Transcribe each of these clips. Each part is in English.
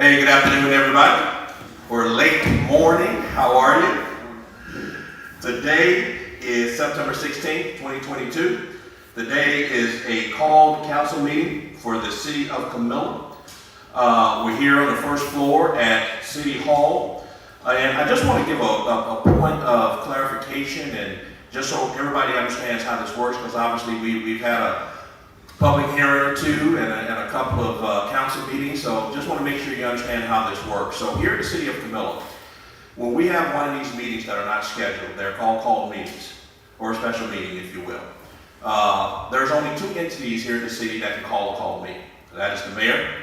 Hey, good afternoon, everybody. Or late morning. How are you? Today is September 16th, 2022. Today is a called council meeting for the city of Camilla. We're here on the first floor at City Hall. And I just want to give a point of clarification, and just so everybody understands how this works, because obviously we've had a public hearing or two and a couple of council meetings, so just want to make sure you understand how this works. So here at the city of Camilla, when we have one of these meetings that are not scheduled, they're called meetings, or a special meeting, if you will. There's only two entities here in the city that can call a called meeting. That is the mayor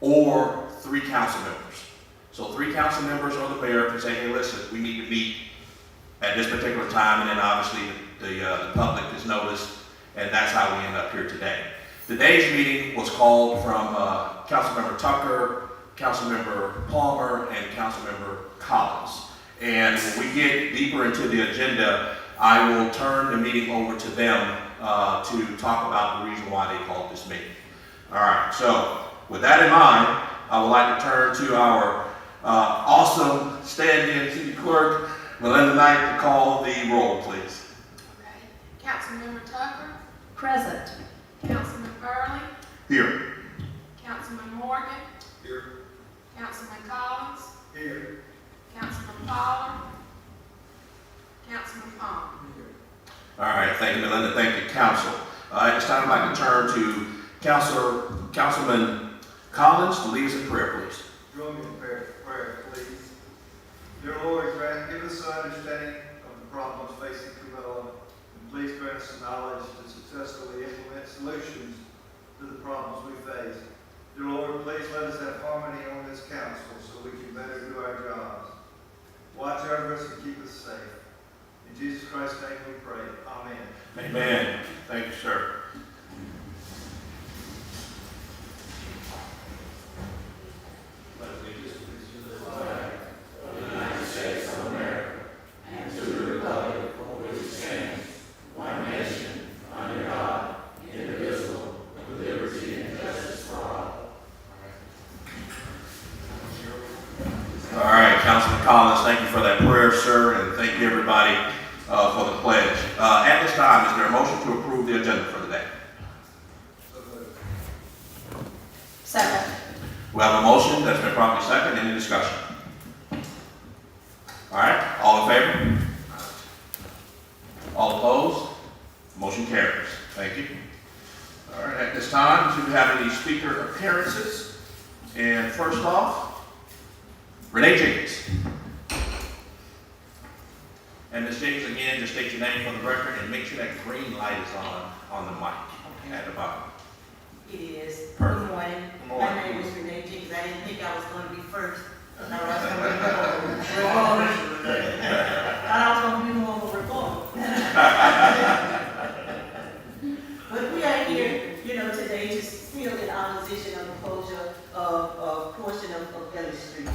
or 3 council members. So 3 council members or the mayor can say, hey, listen, we need to meet at this particular time, and then obviously the public is noticed, and that's how we end up here today. Today's meeting was called from Councilmember Tucker, Councilmember Palmer, and Councilmember Collins. And when we get deeper into the agenda, I will turn the meeting over to them to talk about the reason why they called this meeting. All right, so with that in mind, I would like to turn to our awesome stand-in city clerk, Melinda Knight, to call the roll, please. Okay. Councilmember Tucker. Present. Councilman Burley. Here. Councilman Morgan. Here. Councilman Collins. Here. Councilman Fowler. Councilman Palmer. All right, thank you, Melinda. Thank you, council. At this time, I'd like to turn to Councilman Collins to lead us in prayer, please. Join me in prayer, please. Dear Lord, give us an understanding of the problems facing Camilla, and please grant us the knowledge to successfully implement solutions to the problems we face. Dear Lord, please let us have harmony on this council so we can better do our jobs. Watch over us and keep us safe. In Jesus Christ's name we pray. Amen. Amen. Thank you, sir. Councilman Collins, thank you for that prayer, sir, and thank you, everybody, for the pledge. At this time, is there a motion to approve the agenda for the day? Second. We have a motion that's been properly seconded. Any discussion? All right, all in favor? All opposed? Motion carries. Thank you. All right, at this time, do we have any speaker appearances? And first off, Renee Jenkins. And Ms. Jenkins, again, just state your name for the record and make sure that green light is on the mic at the bottom. It is. Perfect. Good morning. Good morning. My name is Renee Jenkins. I didn't think I was going to be first. I thought I was going to be more of a reporter. But we are here, today to still in opposition of the closure of a portion of Ellis Street.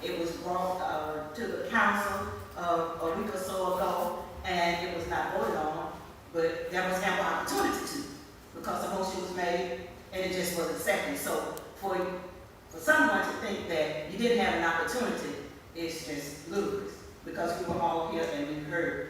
It was brought to the council a week or so ago, and it was not voted on, but there was ample opportunity to, because the motion was made and it just wasn't seconded. So for someone to think that you didn't have an opportunity, it's just ludicrous, because we were all here and we heard,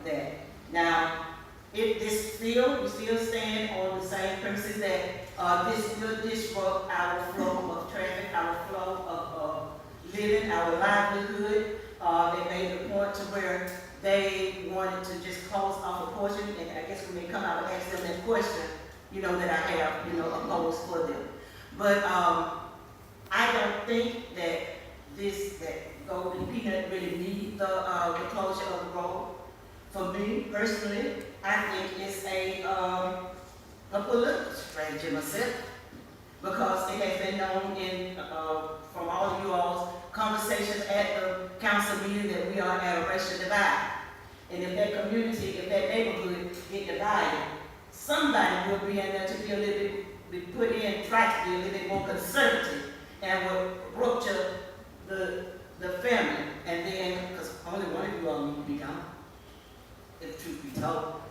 that. Now, if we still stand on the same premises that this will disrupt our flow of traffic, our flow of living, our livelihood. They made the point to where they wanted to just close off a portion, and I guess when they come out and ask them that question, that I have, opposed for them. But I don't think that Golden Peanut really need the closure of the road. For me personally, I think it's a political strategy myself, because it has been known from all of you all's conversations at the council meeting that we are at a racial divide. And if that community, if that neighborhood get divided, somebody will be in there to be a little bit, put in, try to be a little bit more conservative, and will rupture the family. And then, because only one of you all need to be gone, if truth be told.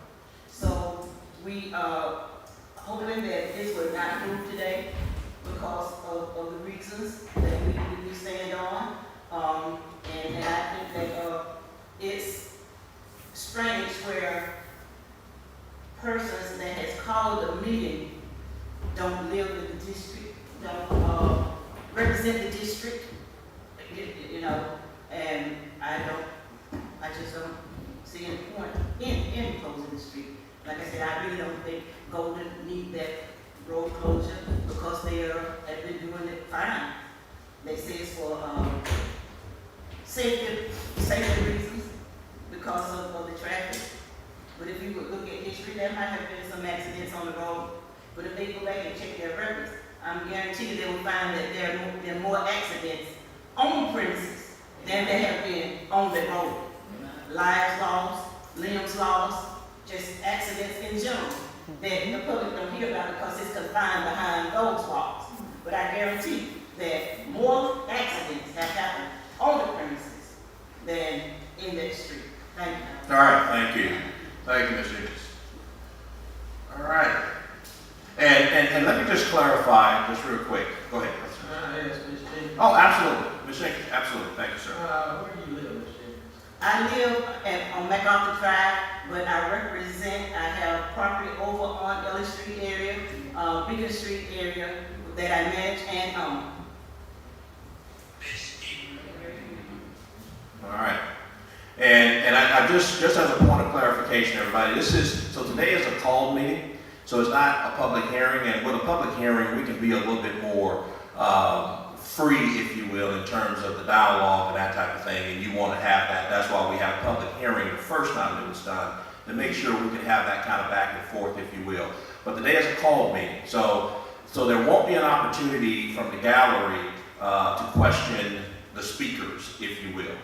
So we are hoping that this will not move today, because of the reasons that we stand on. And I think that it's strange where persons that has called a meeting don't live in the district, don't represent the district, you know, and I just don't see any point in closing the street. Like I said, I really don't think Golden need that road closure because they have been doing it fine. They say it's for safety reasons because of the traffic. But if you would look at history, there might have been some accidents on the road. But if they go back and check their records, I'm guaranteed they will find that there are more accidents on premises than there have been on the road. Lives lost, limbs lost, just accidents in general that the public don't hear about because it's confined behind those walls. But I guarantee that more accidents have happened on the premises than in that street. Thank you. All right, thank you. Thank you, Ms. Jenkins. All right. And let me just clarify, just real quick. Go ahead. Yes, Ms. Jenkins. Oh, absolutely. Ms. Jenkins, absolutely. Thank you, sir. Where do you live, Ms. Jenkins? I live on MacArthur Drive, but I have property over on Ellis Street area, Beacon Street area that I manage and own. All right. And I just as a point of clarification, everybody, so today is a called meeting, so it's not a public hearing, and with a public hearing, we can be a little bit more free, if you will, in terms of the dialogue and that type of thing, and you want to have that. That's why we have a public hearing the first time it was done, to make sure we can have that kind of back and forth, if you will. But today is a called meeting, so there won't be an opportunity from the gallery to question the speakers, if you will.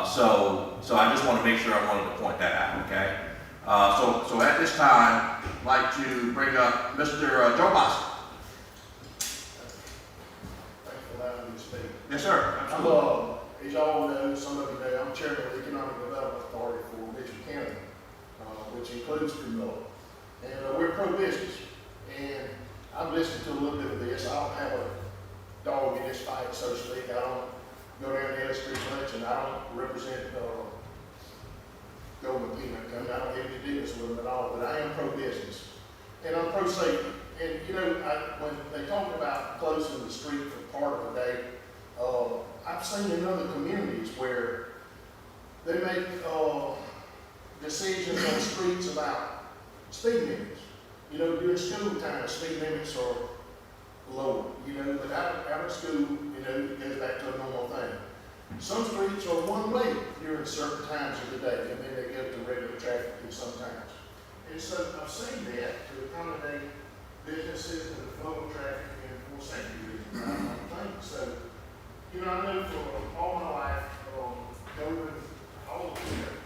So I just want to make sure I wanted to point that out, okay? So at this time, I'd like to bring up Mr. Joe Boston. Thanks for allowing me to speak. Yes, sir. Absolutely. As y'all know, some of you know, I'm chairman of the Economic Development Authority for Mitchell County, which includes Camilla. And we're pro-business. And I've listened to a little bit of this. I don't have a dog in this fight, so to speak. I don't go down to Ellis Street much, and I don't represent Golden Payment Company. I don't have any business with them at all, but I am pro-business. And I'm pro-safety. And, you know, when they talk about closing the street for part of the day, I've seen in other communities where they make decisions on streets about speed limits. You know, during school time, speed limits are lower, you know, but out of school, you know, it goes back to a normal thing. Some streets are one way during certain times of the day, and then they go to regular traffic sometimes. And so I've seen that to accommodate businesses and the flow of traffic and for safety reasons, I think. So, you know, I know for all my life, Golden, all of them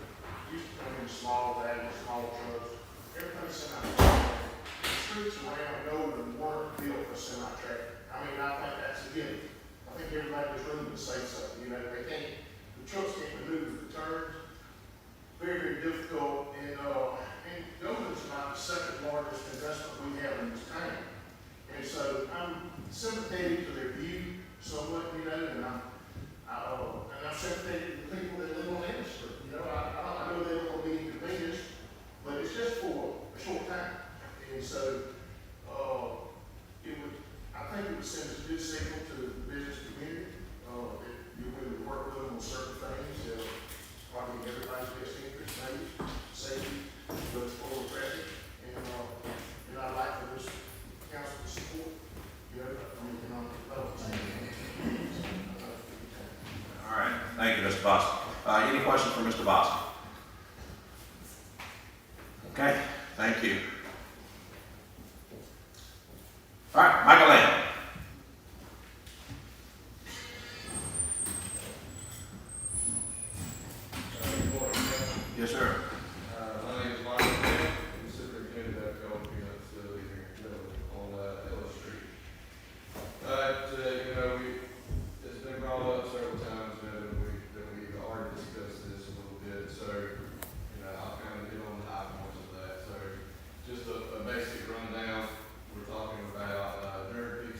used to come in small vans, small trucks, everything semi-traffic. The streets around Golden weren't built for semi-traffic. I mean, I think that's a given. I think everybody in this room would say so. You know, the trucks can't maneuver the turns. Very, very difficult. And Golden's about the second largest investment we have in this town. And so I'm sympathetic to their view somewhat, you know, and I'm sympathetic to the people that live on Ellis Street. You know, I know they don't want to be inconvenienced, but it's just for a short time. And so I think it would send a good signal to the business community that you're willing to work with them on certain things, probably in everybody's best interest, maybe, safety, but for traffic. And I'd like for this council to support, you know, from economic development. All right. Thank you, Mr. Boston. Any questions for Mr. Boston? Okay. Thank you. All right, Michael Lamb. Good morning, Council. Yes, sir. My name is Michael Camilla. I'm the superintendent of Golden Peanut Facility here in Camilla on Ellis Street. You know, it's been brought up several times that we've already discussed this a little bit. So, you know, I'll kind of get on the high points of that. So, just a basic rundown. We're talking about during peak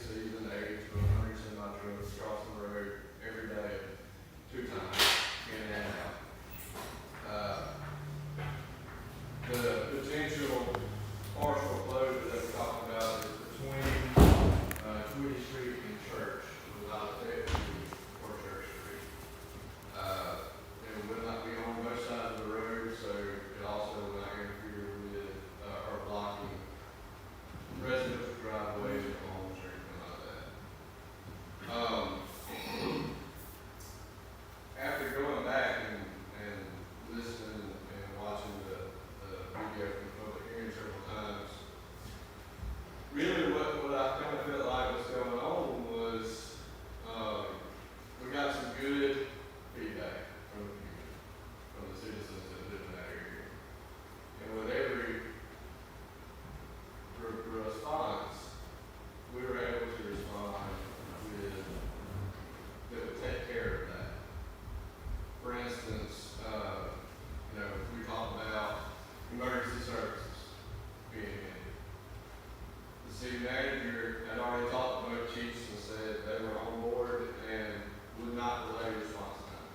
city manager had already talked to both chiefs and said they were on board and would not delay response time.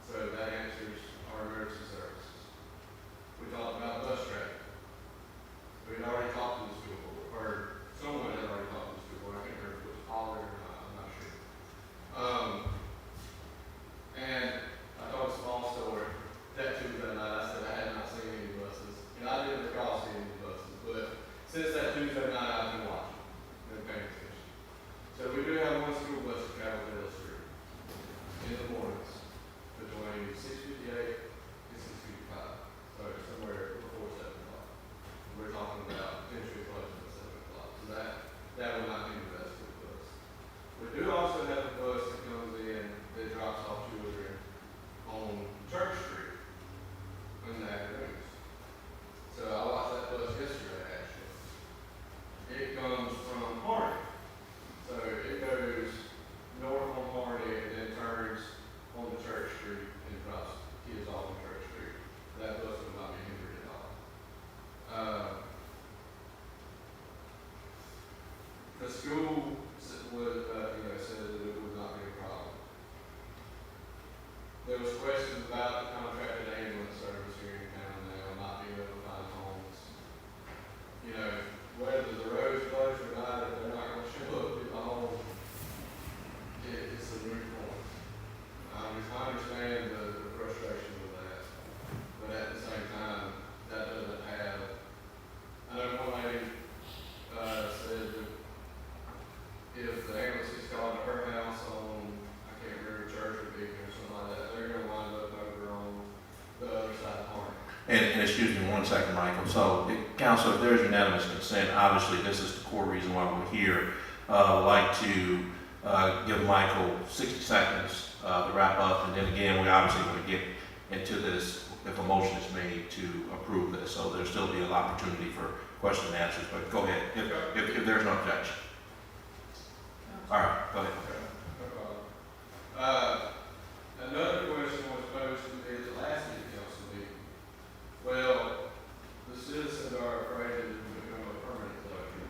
So that answers our emergency services. We talked about bus traffic. We had already talked to the school board, or someone had already talked to the school board. I can't remember if it was Pollard or not, I'm not sure. And I told a small story. That Tuesday night, I said I had not seen any buses, and I didn't recall seeing any buses, but since that Tuesday night, I've been watching, been paying attention. So we do have one school bus that travels Ellis Street in the mornings between 6:58 and 6:55. So somewhere before 7 o'clock. We're talking about potentially closing at 7 o'clock. So that will not be the best school bus. We do also have a bus that comes in that drops off children on Church Street in the afternoons. So I watched that bus yesterday actually. It comes from Hardy. So it goes north on Hardy and then turns onto Church Street and drops kids off on Church Street. That bus will not be hindered at all. The school would, said that it would not be a problem. There was questions about the contracted ambulance service here in town now, not being able to find homes. You know, whether the road's closed or not, if they're not gonna show up at the home, it's a moot point. I understand the frustration with that, but at the same time, that doesn't have, I know one lady, said that if the ambulance is called to her house on, I can't remember, Church or Beacon or something like that, they're gonna wind up over on the other side of Hardy. And excuse me 1 second, Michael. So, Council, if there's unanimous consent, obviously this is the core reason why we're here. I'd like to give Michael 60 seconds to wrap up, and then again, we obviously want to get into this if a motion is made to approve this. So there'll still be an opportunity for question and answers, but go ahead, if there's no objection. All right, go ahead. Another question was posed to me at the last city council meeting. Well, the citizens are afraid that it will become a permanent closure.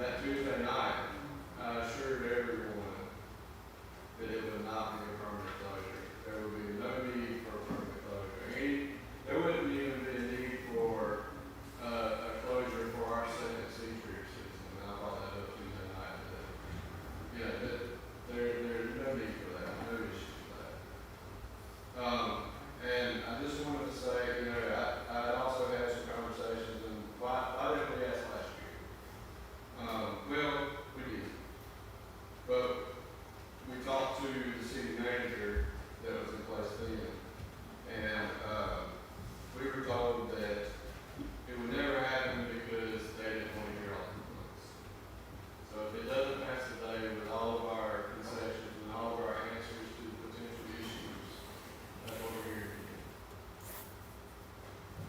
That Tuesday night, I assured everyone that it would not be a permanent closure. There would be no need for a permanent closure. There wouldn't even be a need for a closure for our second seizure season. And I brought that up Tuesday night. There's no need for that, no issue for that. And I just wanted to say, I also had some conversations, and why didn't we ask last year? Well, we did. But we talked to the city manager that was in place then, and we were told that it would never happen because they didn't want to hear all the complaints. So if it doesn't pass today with all of our concessions and all of our answers to the potential issues, that's what we're here to do.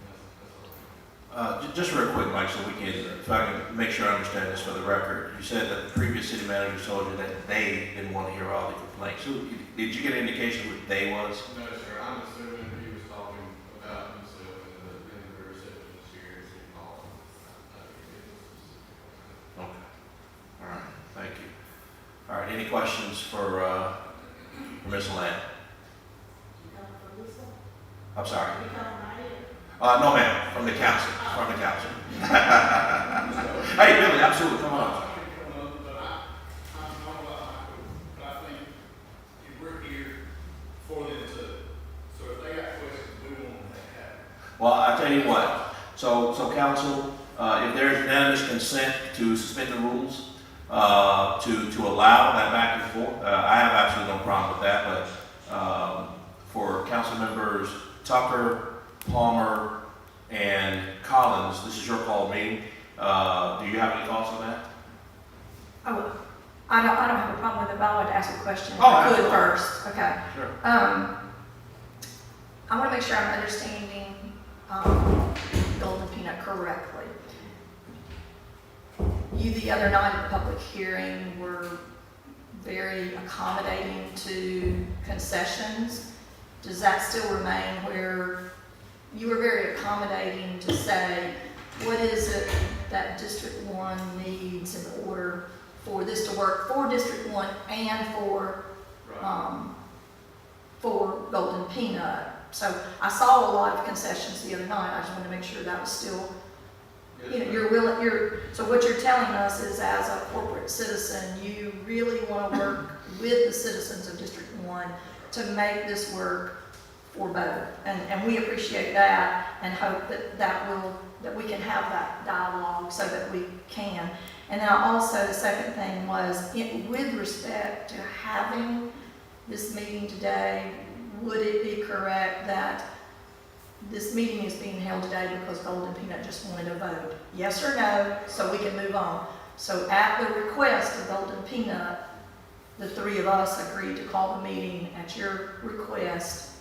That's all. Just real quick, Mike, so we can, if I can make sure I understand this for the record. You said that the previous city manager told you that they didn't want to hear all the complaints. So did you get an indication who they was? No, sir, I'm assuming he was talking about himself and the receptionist here at City Hall. Okay. All right, thank you. All right, any questions for Ms. Land? I'm sorry. No, ma'am, from the council, Hey, Billy, absolutely, come on. But I think if we're here for them to, so if they got questions, we want them to have. Well, I tell you what, so council, if there's unanimous consent to suspend the rules, to allow that back and forth, I have absolutely no problem with that, but, for council members Tucker, Palmer, and Collins, this is your call meeting. Do you have any thoughts on that? Oh, I don't have a problem with it, but I wanted to ask a question. Oh, If I could absolutely. first, okay. Sure. I want to make sure I'm understanding Golden Peanut correctly. You, the other night at the public hearing, were very accommodating to concessions. Does that still remain where you were very accommodating to say, what is it that that District 1 needs in order for this to work for District 1 and Right. for Golden Peanut. So I saw a lot of concessions the other night. I just wanted to make sure that was still, Yes, you know, ma'am. you're willing, so what you're telling us is as a corporate citizen, you really want to work with the citizens of District 1 to make this work for both. And we appreciate that and hope that we can have that dialogue so that we can. And then also, the second thing was, with respect to having this meeting today, would it be correct that this meeting is being held today because Golden Peanut just wanted a vote? Yes or no, so we can move on. So at the request of Golden Peanut, the three of us agreed to call the meeting at your request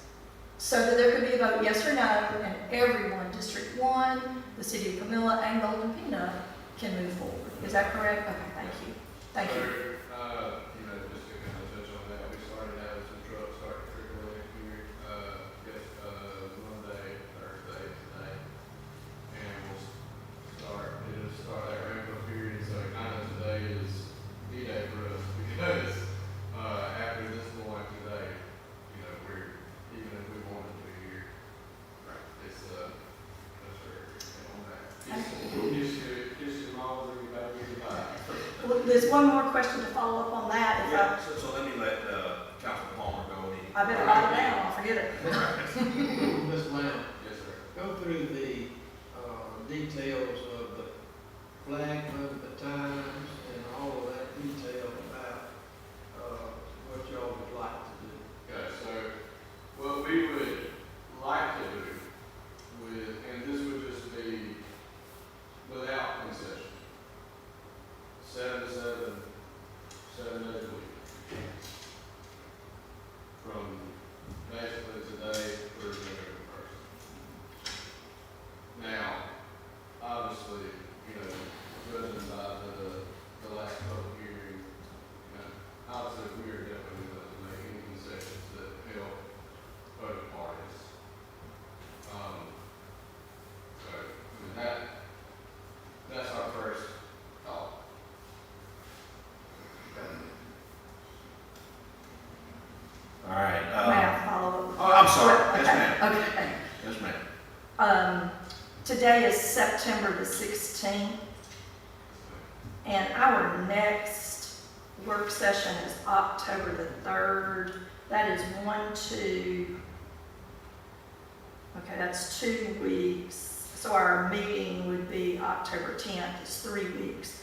so that there could be a vote, yes or no, and everyone, District 1, the City of Camilla, and Golden Peanut can move forward. Is that correct? Okay, thank you. Thank you. So, you know, just to kind of touch on that, we started having some trucks start trickling in here, Monday, Thursday, today. And it'll start that ramp up period, so kind of today is D-Day for us, because, after this point today, you know, even if we wanted to be here, it's, that's where, on that. Kiss your mom, and everybody, goodbye. Well, there's one more question to follow up on that. If Yeah, so let me let Councilman Palmer go. I better write it down, I'll forget it. Ms. Lamb, Yes, sir. go through the details of the flagman, the times, and all of that detail about what y'all would like to do. Okay, so what we would like to do and this would just be without concession, 7 to 7, 7 days a week. From basically today through November 1st. Now, obviously, you know, judging by the last public hearing, you know, obviously we are definitely going to make any concessions that help both parties. So, I mean, that's our first thought. All right. May I follow up? Oh, I'm sorry. Yes, Okay, ma'am. okay. Yes, ma'am. Today is September the 16th, and our next work session is October the 3rd. That is 2. Okay, that's 2 weeks. So our meeting would be October 10th, it's 3 weeks.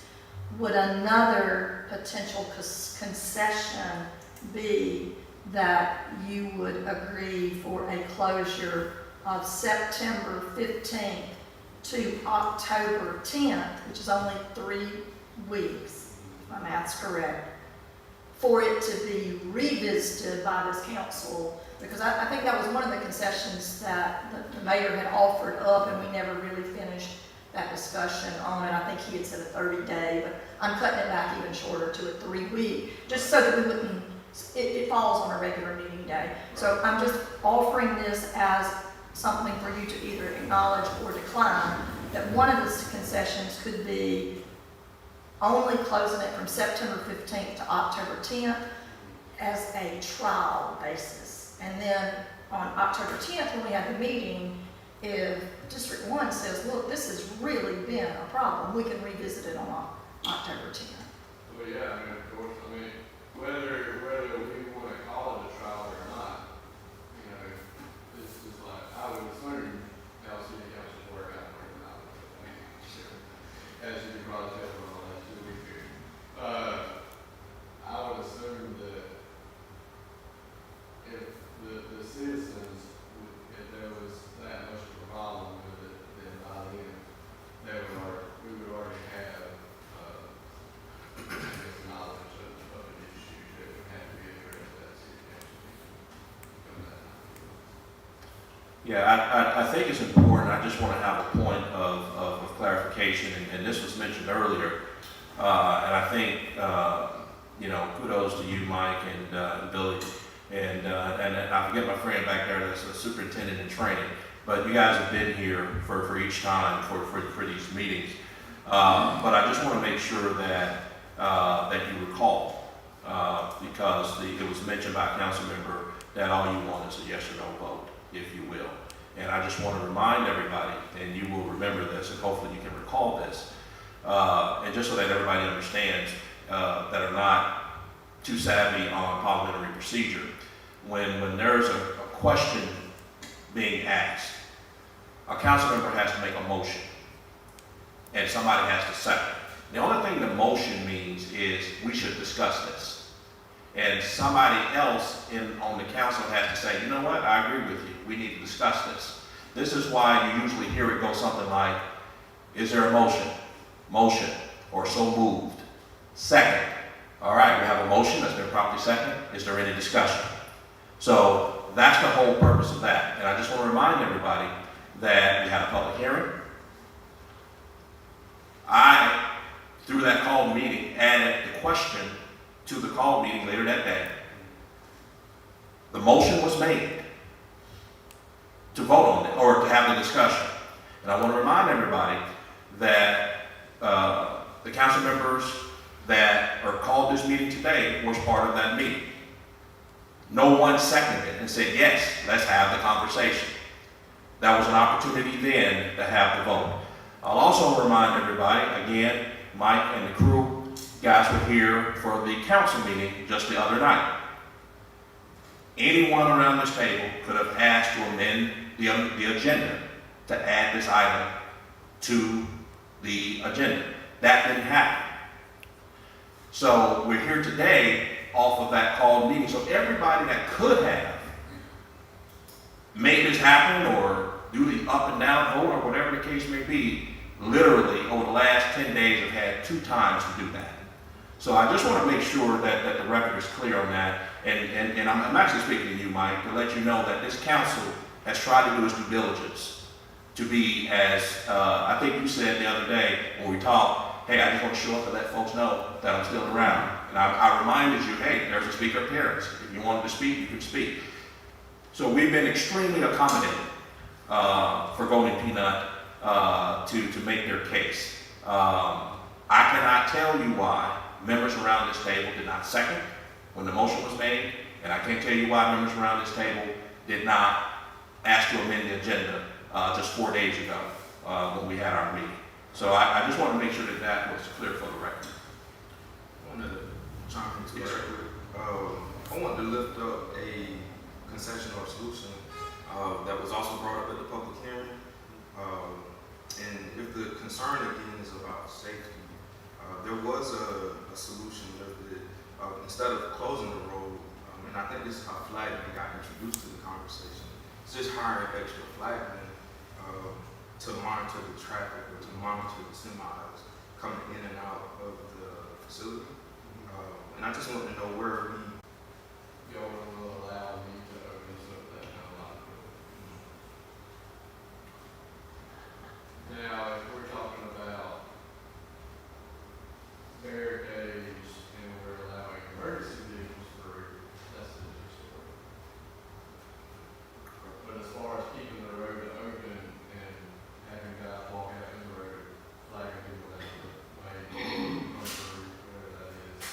Would another potential concession be that you would agree for a closure of September 15th to October 10th, which is only 3 weeks, if my math's correct, for it to be revisited by this council? Because I think that was one of the concessions that the mayor had offered up, and we never really finished that discussion on it. I think he had said a 30-day, but I'm cutting it back even shorter to a 3-week, just so that we wouldn't, it falls on a regular meeting day. So I'm just offering this as something for you to either acknowledge or decline, that one of the concessions could be only closing it from September 15th to October 10th as a trial basis. And then on October 10th, when we have the meeting, if District 1 says, look, this has really been a problem, we can revisit it on October 10th. Well, yeah, I mean, of course, I mean, whether we want to call it a trial or not, you know, this is like, I would assume how city council work out right now. I mean, as you can probably tell from all that 2 week period. I would assume that if the citizens, if there was that much of a problem with it, then by then, we would already have, knowledge of an issue that would have to be addressed at city council meeting. Yeah, I think it's important. I just want to have a point of clarification, and this was mentioned earlier. And I think, you know, kudos to you, Mike, and Billy. And I forget my friend back there that's a superintendent in training, but you guys have been here for each time for these meetings. But I just want to make sure that, that you recall, because it was mentioned by a council member that all you want is a yes or no vote, if you will. And I just want to remind everybody, and you will remember this, and hopefully you can recall this, and just so that everybody understands, that are not too savvy on parliamentary procedure, when there's a question being asked, a council member has to make a motion, and somebody has to second. The only thing the motion means is we should discuss this. And somebody else on the council has to say, you know what, I agree with you, we need to discuss this. This is why you usually hear it go something like, is there a motion? Motion, or so moved. Second. All right, we have a motion that's been properly seconded. Is there any discussion? So that's the whole purpose of that. And I just want to remind everybody that we had a public hearing. I, through that called meeting, added the question to the called meeting later that day. The motion was made to vote on it, or to have the discussion. And I want to remind everybody that the council members that are called this meeting today was part of that meeting. No one seconded it and said, yes, let's have the conversation. That was an opportunity then to have the vote. I'll also remind everybody, again, Mike and the crew, guys were here for the council meeting just the other night. Anyone around this table could have asked to amend the agenda to add this item to the agenda. That didn't happen. So we're here today off of that called meeting. So everybody that could have made this happen or do the up and down vote or whatever the case may be, literally over the last 10 days have had 2 times to do that. So I just want to make sure that the record is clear on that. And I'm actually speaking to you, Mike, to let you know that this council has tried to do its due diligence to be as, I think you said the other day when we talked, hey, I just want to show up to let folks know that I'm still around. And I reminded you, hey, there's a speaker appearance. If you wanted to speak, you can speak. So we've been extremely accommodated for Golden Peanut to make their case. I cannot tell you why members around this table did not second when the motion was made, and I can't tell you why members around this table did not ask to amend the agenda just 4 days ago when we had our meeting. So I just want to make sure that that was clear for the record. I wanted to chime in too. I wanted to lift up a concession or solution that was also brought up at the public hearing. And if the concern again is about safety, there was a solution lifted. Instead of closing the road, and I think this is how flagmen got introduced to the conversation, it's just hiring extra flagmen to monitor the traffic or to monitor the semis coming in and out of the facility. And I just want to know where Y'all will allow me to open up that kind of line. Now, if we're talking about barricades and we're allowing emergency vehicles through, that's a different story. But as far as keeping the road open and having guys walk out in the road, flagging people down the way, come through, whatever that is,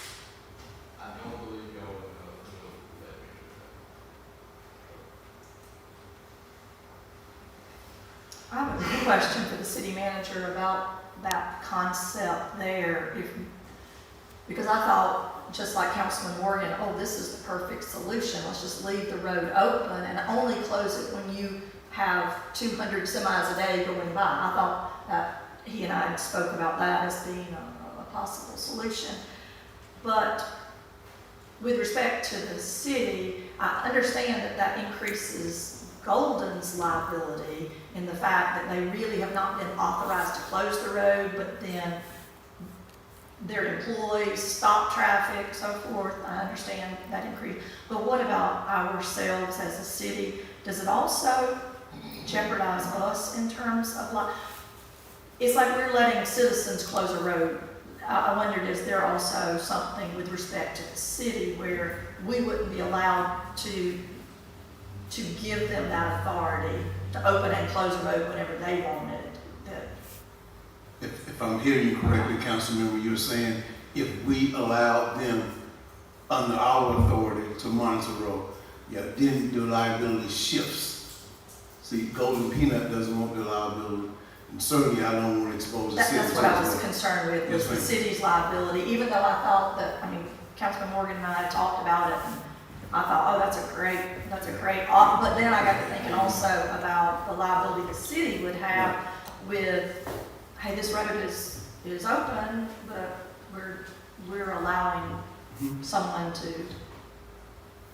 I don't believe y'all would know that we should have. I have a question for the city manager about that concept there. Because I thought, just like Councilman Morgan, oh, this is the perfect solution. Let's just leave the road open and only close it when you have 200 semis a day going by. I thought that he and I spoke about that as being a possible solution. But with respect to the city, I understand that increases Golden's liability in the fact that they really have not been authorized to close the road, but then their employees stop traffic, so forth. I understand that increase. But what about ourselves as a city? Does it also jeopardize us in terms of it's like we're letting citizens close a road. I wondered, is there also something with respect to the city where we wouldn't be allowed to give them that authority to open and close a road whenever they wanted? If if I'm hearing you correctly, Councilmember, you're saying if we allow them under our authority to monitor road, yeah, then the liability shifts. See, Golden Peanut doesn't want the liability, and certainly I don't want to expose the city. That's what I was concerned with, was Yes, the ma'am. city's liability, even though I thought that, I mean, Councilman Morgan and I had talked about it, and I thought, oh, that's a great, but then I got to thinking also about the liability the city would have with, hey, this road is open, but we're allowing someone to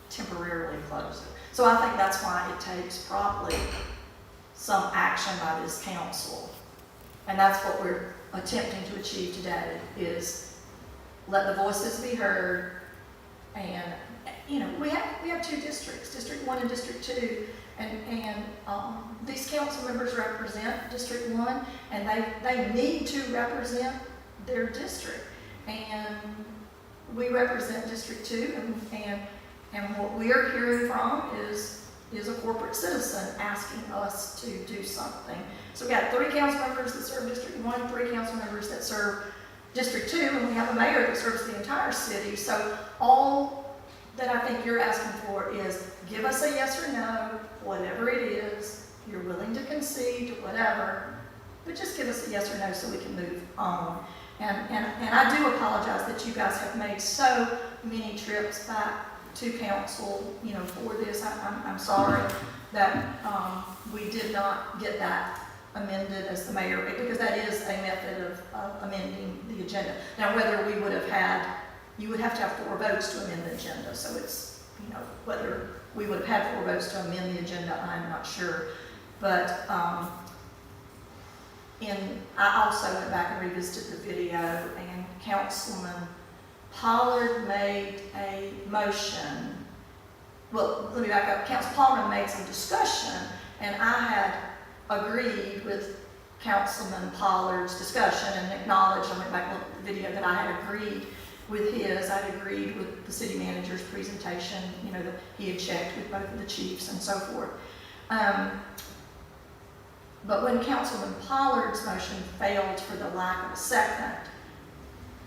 temporarily close it. So I think that's why it takes probably some action by this council. And that's what we're attempting to achieve today, is let the voices be heard. And, you know, we have two districts, District 1 and District 2. And these council members represent District 1, and they need to represent their district. And we represent District 2, and what we are hearing from is a corporate citizen asking us to do something. So we got 3 council members that serve District 1, 3 council members that serve District 2, and we have a mayor that serves the entire city. So all that I think you're asking for is give us a yes or no, whatever it is, you're willing to concede, whatever, but just give us a yes or no so we can move on. And I do apologize that you guys have made so many trips back to council, you know, for this. I'm sorry that we did not get that amended as the mayor, because that is a method of amending the agenda. Now, whether we would have had, you would have to have 4 votes to amend the agenda, so it's, you know, whether we would have had 4 votes to amend the agenda, I'm not sure. But I also went back and revisited the video, and Councilman Pollard made a motion. Well, let me back up. Councilman Pollard made some discussion, and I had agreed with Councilman Pollard's discussion and acknowledged, I went back and looked at the video, that I had agreed with his. I'd agreed with the city manager's presentation, you know, that he had checked with both of the chiefs and so forth. But when Councilman Pollard's motion failed for the lack of a second,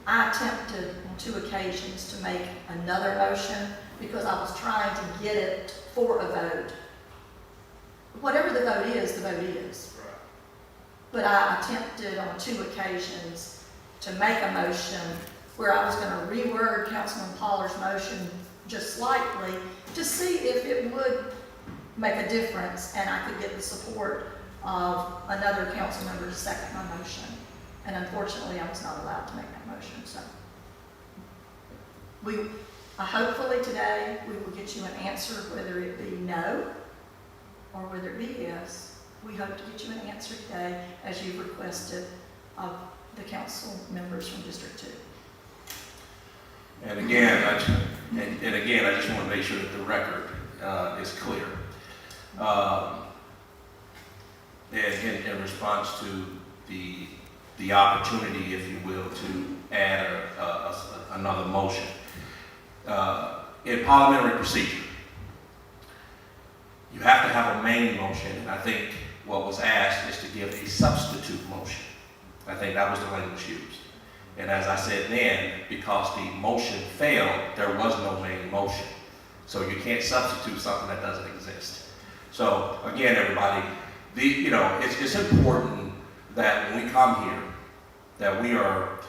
I attempted on 2 occasions to make another motion because I was trying to get it for a vote. Whatever the vote is, the vote is. Right. But I attempted on 2 occasions to make a motion where I was going to reword Councilman Pollard's motion just slightly to see if it would make a difference and I could get the support of another council member to second my motion. And unfortunately, I was not allowed to make that motion. So hopefully today we will get you an answer, whether it be no or whether it be yes. We hope to get you an answer today as you've requested of the council members from District 2. And again, I just want to make sure that the record is clear. In response to the opportunity, if you will, to add another motion. In parliamentary procedure, you have to have a main motion, and I think what was asked is to give a substitute motion. I think that was the language used. And as I said then, because the motion failed, there was no main motion. So you can't substitute something that doesn't exist. So again, everybody, it's important that when we come here, that we are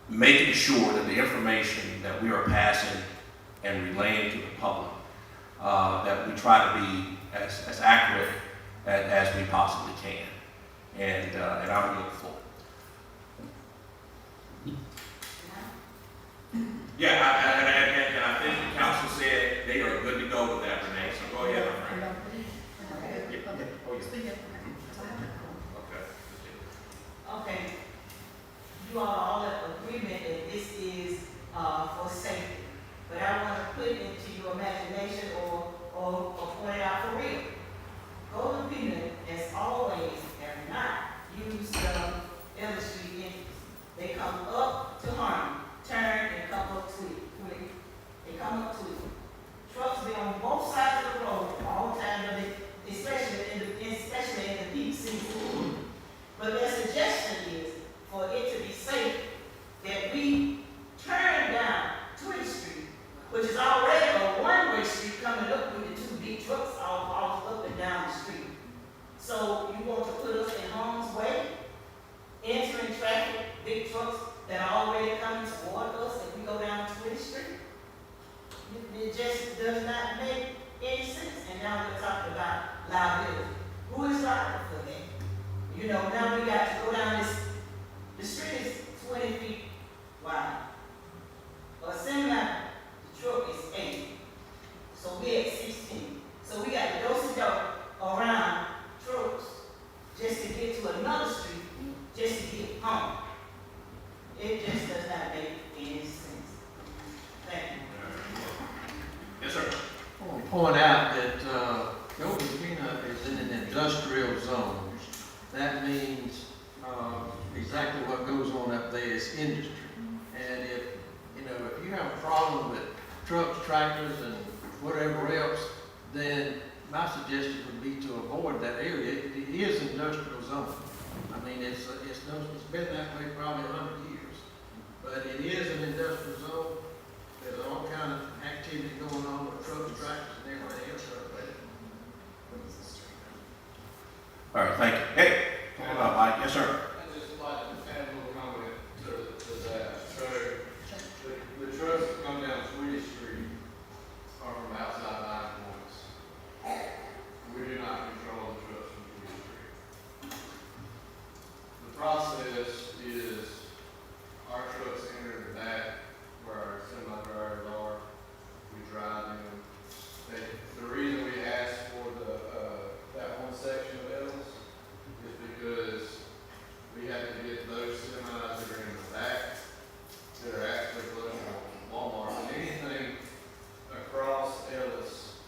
making sure that the information that we are passing and relaying to the public, that we try to be as accurate as we possibly can. And I'm looking forward. Yeah, and I think the council said they are good to go with that, Renee, so go ahead, my friend. Okay. You all are in agreement that this is for safety, but I want to put it into your imagination or point it out for real. Golden Peanut, as always, have not used the Ellis Street entrance. They come up to Harmon, turn and come up to it. You know, now we got to go down this, the street is 20 feet wide. A semi, the truck is 8. So we at 16. So we got to go around trucks just to get to another street, just to get home. It just does not make any sense. Thank you. Yes, sir. I want to point out that Golden Peanut is in an industrial zone. That means exactly what goes on up there is industry. And if you have a problem with trucks, tractors, and whatever else, then my suggestion would be to avoid that area. It is an industrial zone. I mean, it's been that way probably 100 years. But it is an industrial zone. There's all kind of activity going on with trucks, tractors, and everything else up there. All right, thank you. Hey, Mike, yes, sir. I'd just like to add a little comment to that. So, the trucks that come down Swedish Street are from outside line points. We do not control the trucks from Swedish Street. The process is our trucks enter the back where our semi-trailers are. We drive them. The reason we ask for that one section of Ellis is because we have to get those semis that are in the back that are actually close to Walmart. And anything across Ellis,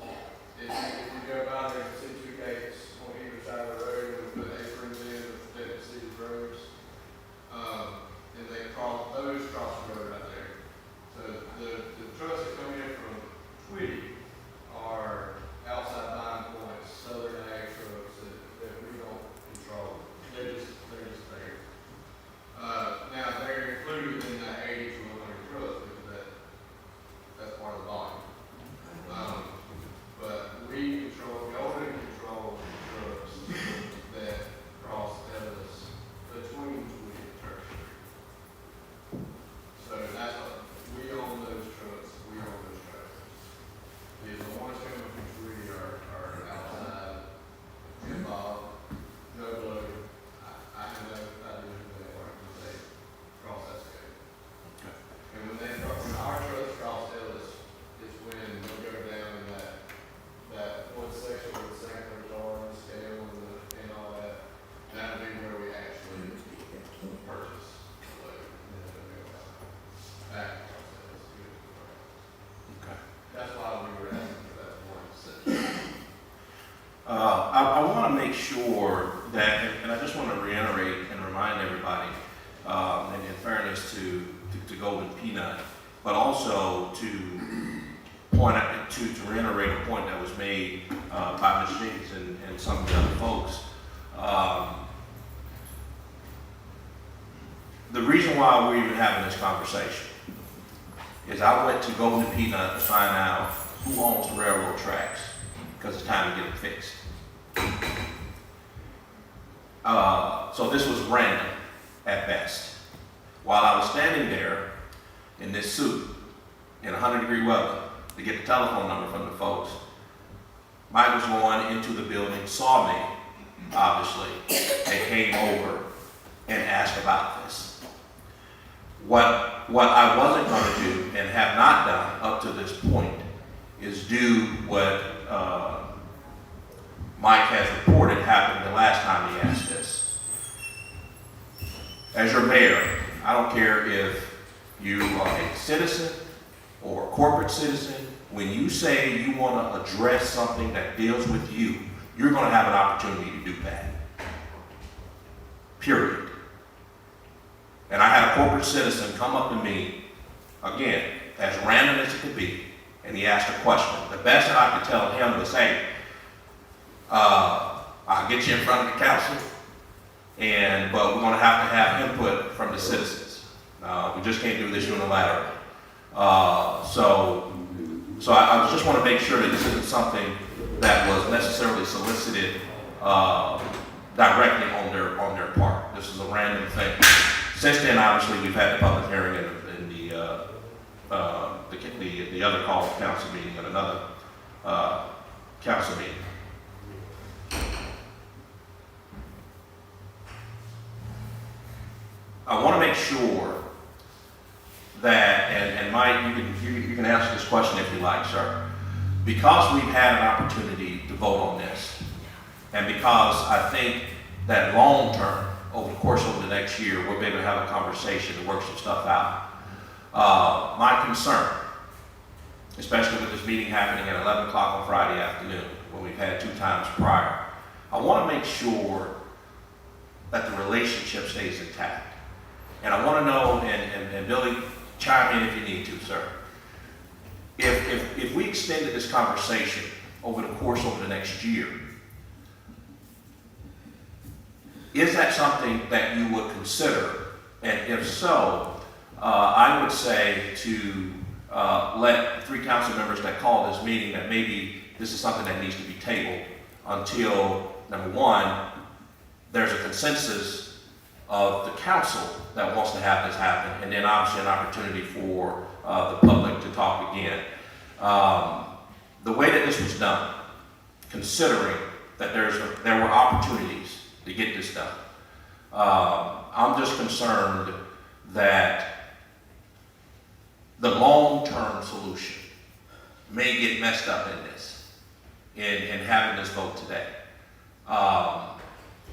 if you go by there and see two gates on either side of the road, we put aprons in to protect the city's roads. And they cross the road right there. So the trucks that come in from Tweedy are outside line points, southern ag trucks that we don't control. They're just there. Now they're included in that 80 to 100 trucks because that's part of the volume. But we already control the trucks that cross Ellis between Tweedy and Church Street. So that's what we own those trucks. We own those trucks. The ones coming from Tweedy are outside. Jim Bob, Joe Blow. I have no idea who they are because they cross that scale. And when our trucks cross Ellis, is when they'll go down in that one section where the samplers are and the scale and all that. That'll be where we actually purchase the load. And then it'll go back across Ellis. Okay. That's why we were asking for that one section. I want to make sure that, and I just want to reiterate and remind everybody, and in fairness to Golden Peanut, but also to point out, to reiterate a point that was made by Ms. Jenkins and some of the other folks. The reason why we're even having this conversation is I went to Golden Peanut to find out who owns the railroad tracks, because it's time to get them fixed. So this was random at best. While I was standing there in this suit in 100-degree weather to get the telephone number from the folks, Mike was going into the building, saw me, obviously, and came over and asked about this. What I wasn't going to do and have not done up to this point is do what Mike has reported happened the last time he asked this. As your mayor, I don't care if you are a citizen or a corporate citizen, when you say you want to address something that deals with you, you're going to have an opportunity to do that. Period. And I had a corporate citizen come up to me, again, as random as it could be, and he asked a question. The best that I could tell him was, hey, I'll get you in front of the council, but we're going to have input from the citizens. We just can't do this unilaterally. So I just want to make sure that this isn't something that was necessarily solicited directly on their part. This is a random thing. Since then, obviously, we've had the public hearing in the other call council meeting and another council meeting. I want to make sure that, and Mike, you can answer this question if you like, sir. Because we've had an opportunity to vote on this, and because I think that long term, over the course of the next year, we'll be able to have a conversation and work some stuff out. My concern, especially with this meeting happening at 11 o'clock on Friday afternoon, when we've had 2 times prior, I want to make sure that the relationship stays intact. And I want to know, and Billy, chime in if you need to, sir. If we extended this conversation over the course of the next year, is that something that you would consider? And if so, I would say to let 3 council members that called this meeting that maybe this is something that needs to be tabled until, number 1, there's a consensus of the council that wants to have this happen, and then obviously an opportunity for the public to talk again. The way that this was done, considering that there were opportunities to get this done, I'm just concerned that the long-term solution may get messed up in this, in having this vote today.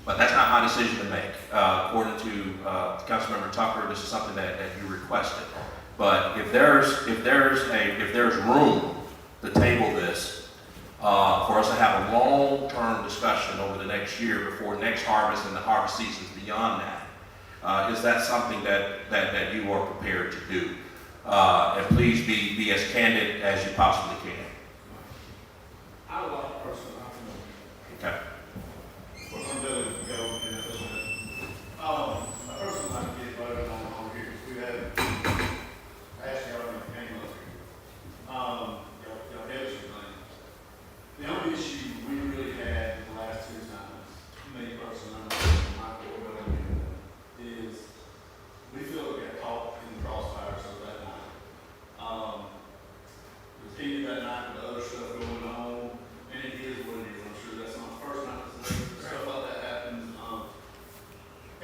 But that's not my decision to make. According to Councilmember Tucker, this is something that you requested. But if there's room to table this, for us to have a long-term discussion over the next year before next harvest and the harvest seasons beyond that, is that something that you are prepared to do? And please be as candid as you possibly can. I would like a personal opinion. Okay. Well, I'm willing to go in a little bit. I personally like to get voted on here, because we had, actually, y'all came up here. Y'all had some things. The only issue we really had the last 2 times, me personally, Michael, is we feel we got caught in the crossfire of that night. It was heated that night with other stuff going on, and it is what it is. I'm sure that's not the first night stuff like that happens.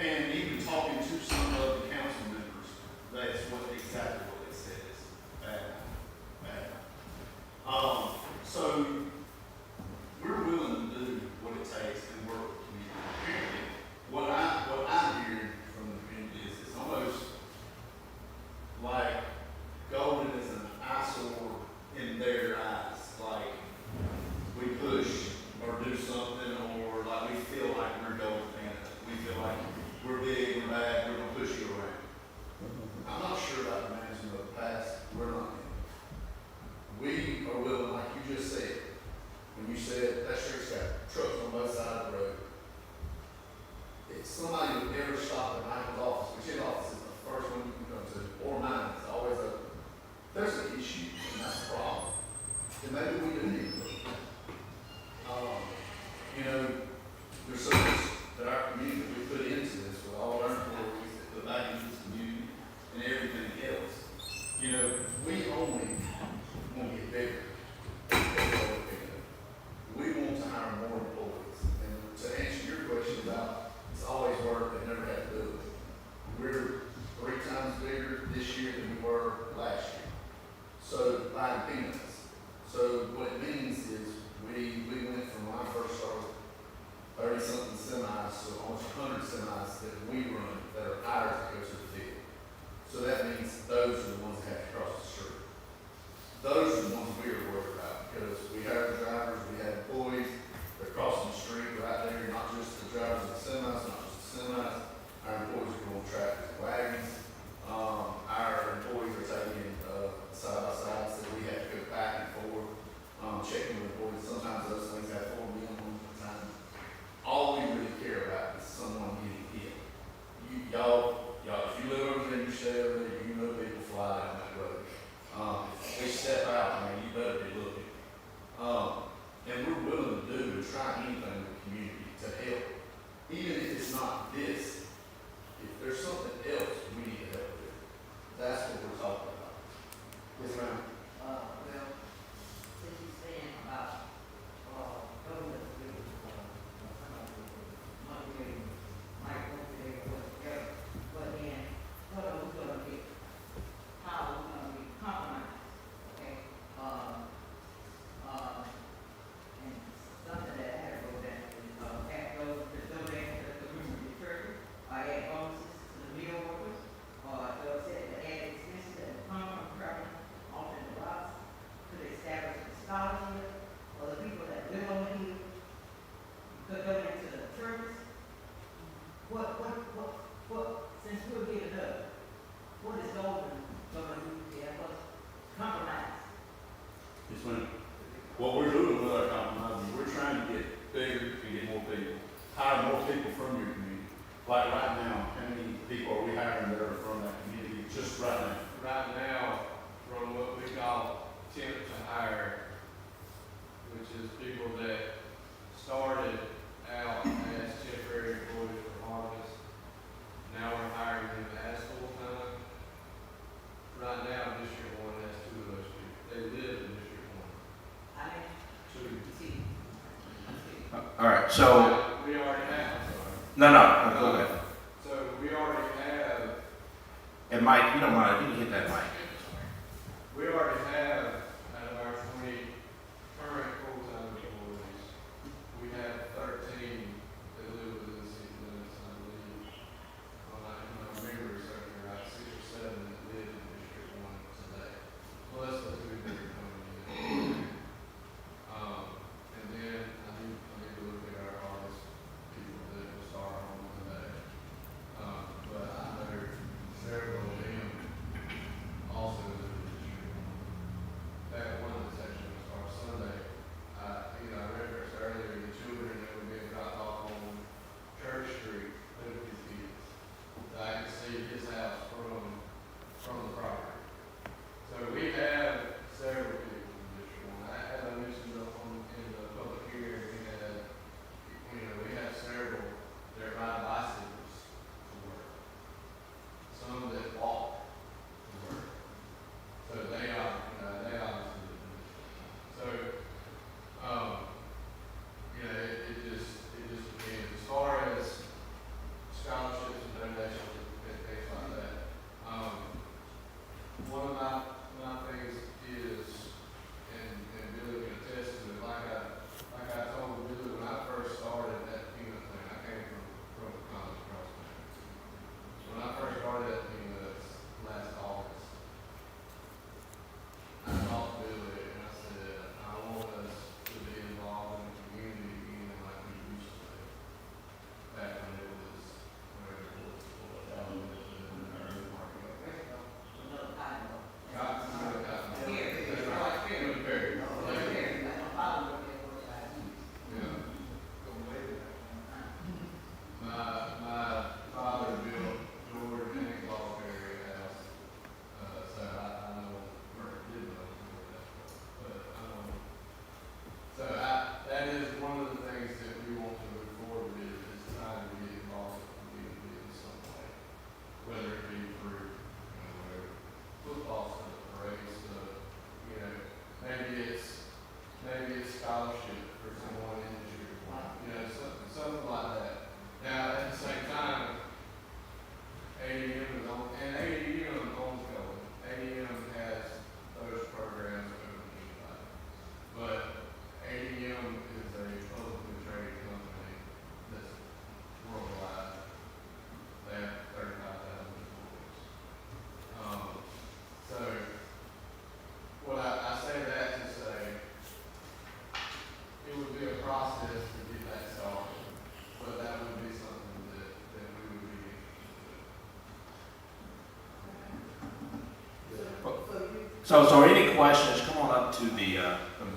And even talking to some of the council members, that's exactly what it says. Bad. So we're willing to do what it takes and work with the community. Apparently, what I'm hearing from the community is it's almost like Golden is an eyesore in their eyes. Like we push or do something, or like we feel like we're Golden Canada. We feel like we're big, we're bad, we're gonna push you around. I'm not sure about the management of the past. We're not. We are willing, like you just said, when you said that street's got trucks on both sides of the road. If somebody would never stop at Michael's office, which his office is the first one you can come to, or mine, it's always open. There's an issue, and that's a problem. Then maybe we do need to look. There's so much that our community, we put into this with all our employees that put back into this community and everything else. We only want to get bigger. We want to hire more employees. And to answer your question about it's always worked, they never had to do it. We're 3 times bigger this year than we were last year. So by peanuts. So what it means is we went from when I first started 30-something semis to almost 100 semis that we run that are hired to go to the field. So that means those are the ones that have to cross the street. Those are the ones we are worried about, because we have drivers, we have employees that are crossing the street right there, not just the drivers of the semis, not just the semis. Our employees are going tractors and wagons. Our employees are taking side-by-sides that we have to go back and forth, checking with employees. Sometimes those things have 4 men on at a time. All we really care about is someone getting hit. Y'all, if you live over there, you stay over there, you know people fly down that road. If they step out, man, you better be looking. so, We already have, no, go ahead. so we already have, And Mike, you don't mind, you can hit that mic. we already have, out of our 20 current full-time employees, we have 13 that live within the city limits, I believe. When I remember something, right, 6 or 7 that live in District 1 today, plus the 2 that are coming in. And then I need to look at our artist people that will start on Monday. But I know several of them also live in District 1. That one that's actually going to start Sunday, I referenced earlier the children that were being dropped off on Church Street, live with his kids. I can see his house from the property. So we have several people in District 1. As I mentioned in the public hearing, we have several that ride bicycles to work. Some that walk to work. So they obviously live in District 1. So, it just depends. As far as scholarships and donations and things like that, one of my things is, and Billy can attest to it, like I told Billy when I first started that peanut thing, I came from college across the country. When I first started that peanuts last August, I talked to Billy and I said, I want us to be involved in the community again like we used to be. Back when it was, whatever it was, elementary and early market. My father built George and Clarkberry house, so I know, or did know where that was. But, so that is one of the things that we want to move forward with, is trying to get involved in the community in some way. Whether it be through, football stuff, parade stuff, maybe it's scholarship for someone in District 1, something like that. Now, at the same time, ADM is on, and ADM owns going. ADM has those programs open to anybody. But ADM is a publicly traded company that's worldwide. They have 35,000 employees. So, what I say that to say, it would be a process to get that started, but that would be something that we would be interested in. So any questions, come on up to the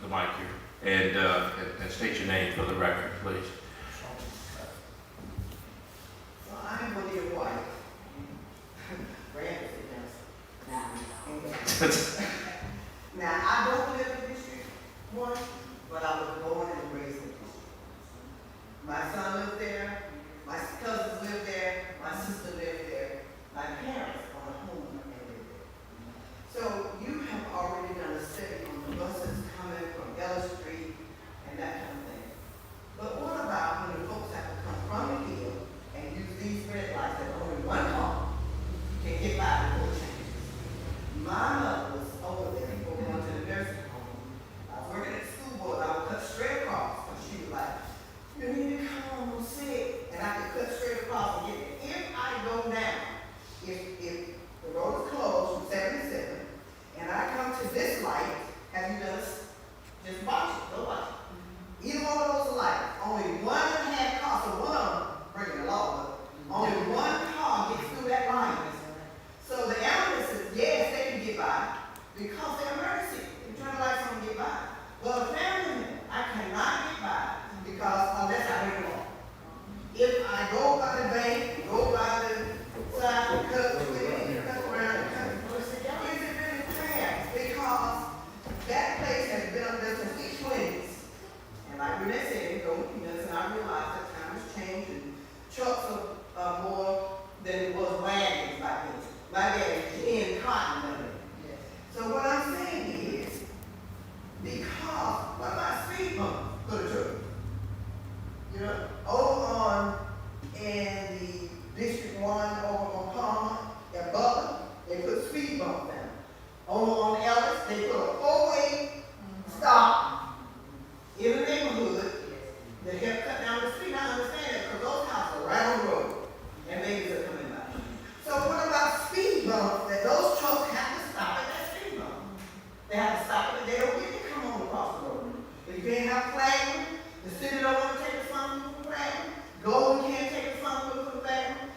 mic here and state your name for the record, please. So I'm with your wife. Now, I don't live in District 1, but I was born and raised in District 1. My son lived there, my cousins lived there, my sister lived there, my parents own a home and lived there. So you have already done a study on the buses coming from Ellis Street and that kind of thing. But what about when the folks have to come from the hill and use these red lights that only one car can get by before it changes? My mother was one over on Palmer and Butler, they put speed bumps down. Over on Ellis, they put a four-way stop in the neighborhood that help cut down the speed. I understand that, because those houses are right on the road, and babies are coming by. So what about speed bumps, that those trucks have to stop at that speed bump? They have to stop it, they don't get to come on across the road. If you can't have flagging, the city don't want to take the fund for flagging, Golden can't take the fund for flagging,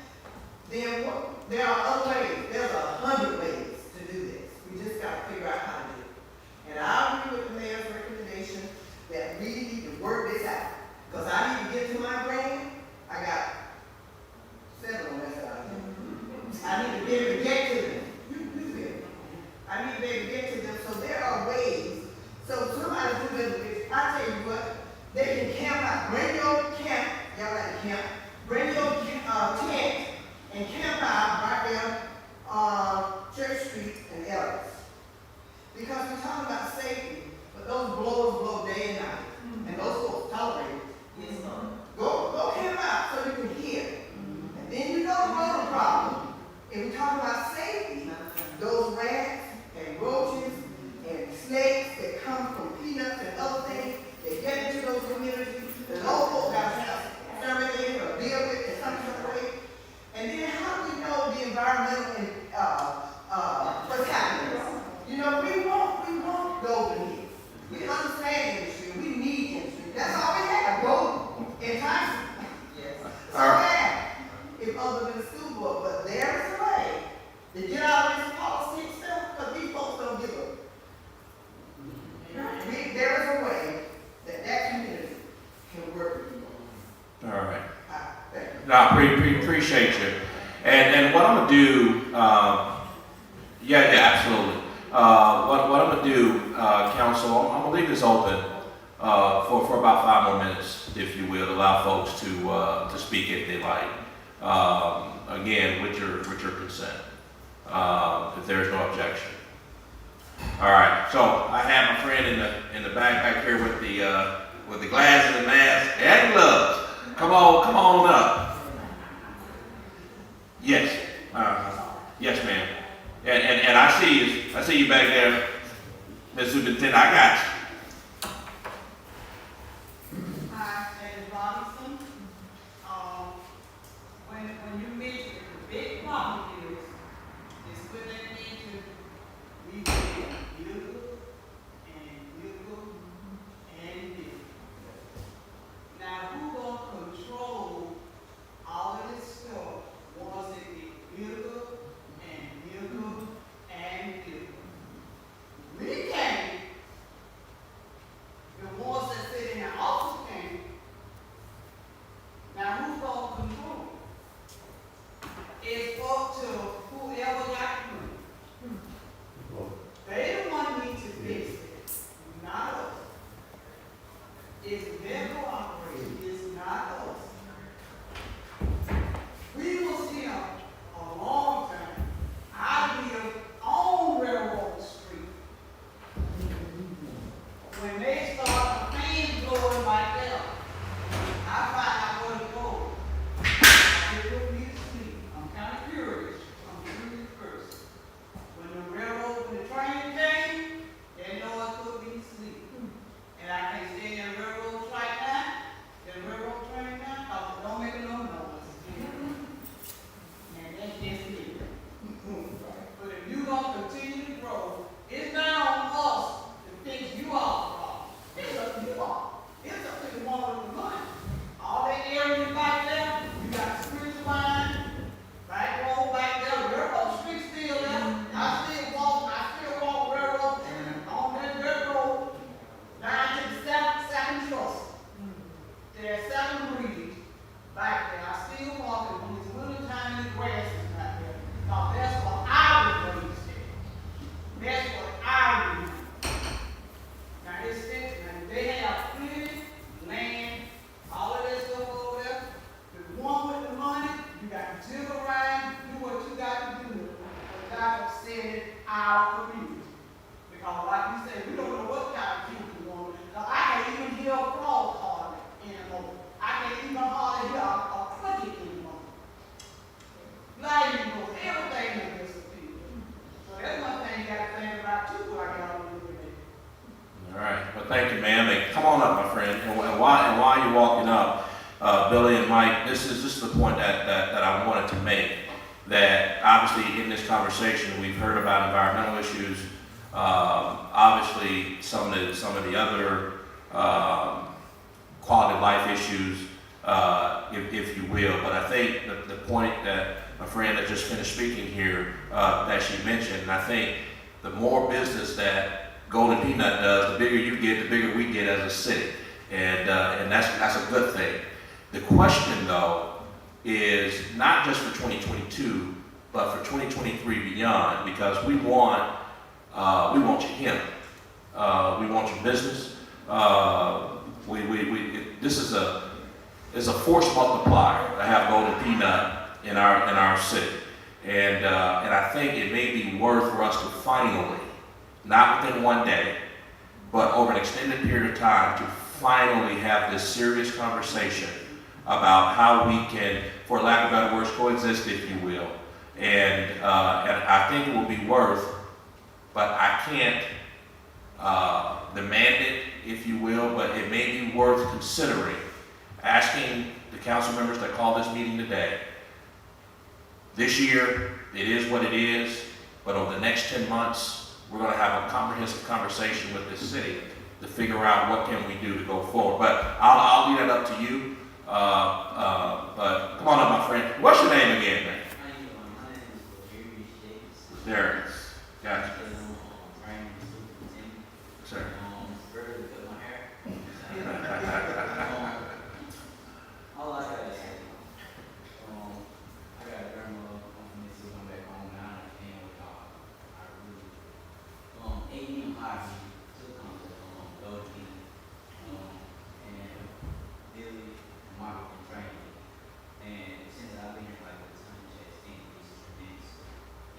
then what? There are other ways, there's 100 ways to do this. We just got to figure out how to do it. And I agree with the mayor's recommendation that we need to work this out. Because I need to get to my brain, I got 7 on that side. I need to be able to get to them. You feel me? I need to be able to get to them, so there are ways. So somebody do this, I tell you what, they can camp out, bring your camp, y'all like to camp, bring your tent and camp out right there on Church Street and Ellis. Because we're talking about safety, but those blowers blow day and night, and those folks tolerate it. Go camp out so you can hear. And then you know the road problem. If we talk about safety, those rats and roaches and snakes that come from peanuts and other things, they get into those communities, the local got to have exterminated or deal with in some sort of way. And then how do we know the environmental and what's happening? You know, we want golden here. We understand industry, we need industry. That's all we have, golden and Tyson. Yes. So bad if other than the school board, but there is a way to get out of this policy stuff, because these folks don't give up. There is a way that community can work with you. All right. Thank you. No, I appreciate you. And what I'm gonna do, yeah, absolutely. What I'm gonna do, council, I'm gonna leave this open for about 5 more minutes, if you will, allow folks to speak if they like. Again, with your consent, if there is no objection. All right. So I have my friend in the back here with the glasses and mask and gloves. Come on up. Yes. Yes, ma'am. And I see you back there, Ms. Superintendent. I got you. Hi, Ellis Robinson. When you meet the big problem is putting it into beautiful and beautiful and beautiful. Now, who gonna control all of this stuff once it be beautiful and beautiful and beautiful? We can't. The ones that sit in the office can't. Now, who's gonna control it? It's up to whoever got the money. They the one need to fix it, not us. It's their cooperation, it's not us. We was here a long time. I live on Railroad Street. When they start the fans blowing like that, I find out where to go. It put me to sleep. I'm kind of curious. I'm a curious person. When the train came, they know it put me to sleep. And I can't stay in the railroad right now, the railroad train now, because it don't make no noise. And that's just it. But if you gonna continue to grow, it's not on us to fix you all the problem. It's up to you all. It's up to the one with the money. All that area back there, you got the spiritual line, back road back there, railroad street still there. I still walk railroad on that dirt road down to the second trust. There's 7 bridges back there. I still walk it when it's winter time and the grass is not there. Now that's what I was raised in. That's what I remember. Now it's it, and they have plenty land, all of that stuff over there. The one with the money, you got to jiggle around, do what you got to do without upsetting our community. Because like you said, we don't know what kind of people we want. Now, I can't even hear a frog calling anymore. I can't even hardly hear a cricket anymore. that obviously in this conversation, we've heard about environmental issues, obviously some of the other quality of life issues, if you will. But I think the point that my friend that just finished speaking here, that she mentioned, and I think the more business that Golden Peanut does, the bigger you get, the bigger we get as a city, and that's a good thing. The question though is not just for 2022, but for 2023 beyond, because we want your hemp, we want your business. This is a force multiplier to have Golden Peanut in our city, and I think it may be worth for us to finally, not within one day, but over an extended period of time, to finally have this serious conversation about how we can, for lack of better words, coexist, if you will. And I think it will be worth, but I can't demand it, if you will, but it may be worth considering asking the council members that called this meeting today. This year, it is what it is, but over the next 10 months, we're going to have a comprehensive conversation with this city to figure out what can we do to go forward. But I'll leave that up to you. But come on up, my friend. What's your name again, man? Darius. Gotcha. Sir. All I gotta say, I got a grandma from Mississippi, come back home now, and I can't with y'all. I really, 8 high, took on Doty, and Billy, Mark, and training. And since I've been here, like, the time has increased tremendously.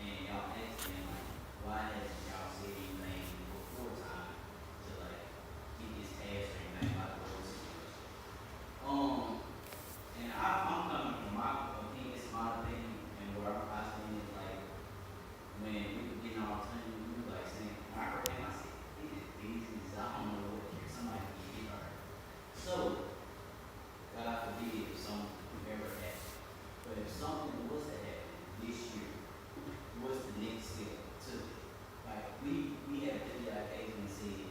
And y'all asked me, like, why hasn't y'all said anything before time to, like, get this passed or anything like the whole situation? And I'm coming from my opinion, it's my opinion, and where I stand is like, when we were getting our time, we were like saying, I heard him, I said, it is business, I don't know what, somebody can get hurt. So, God forbid if something ever happened. But if something was to happen this year, what's the next step to it? Like, we have to be our case and say,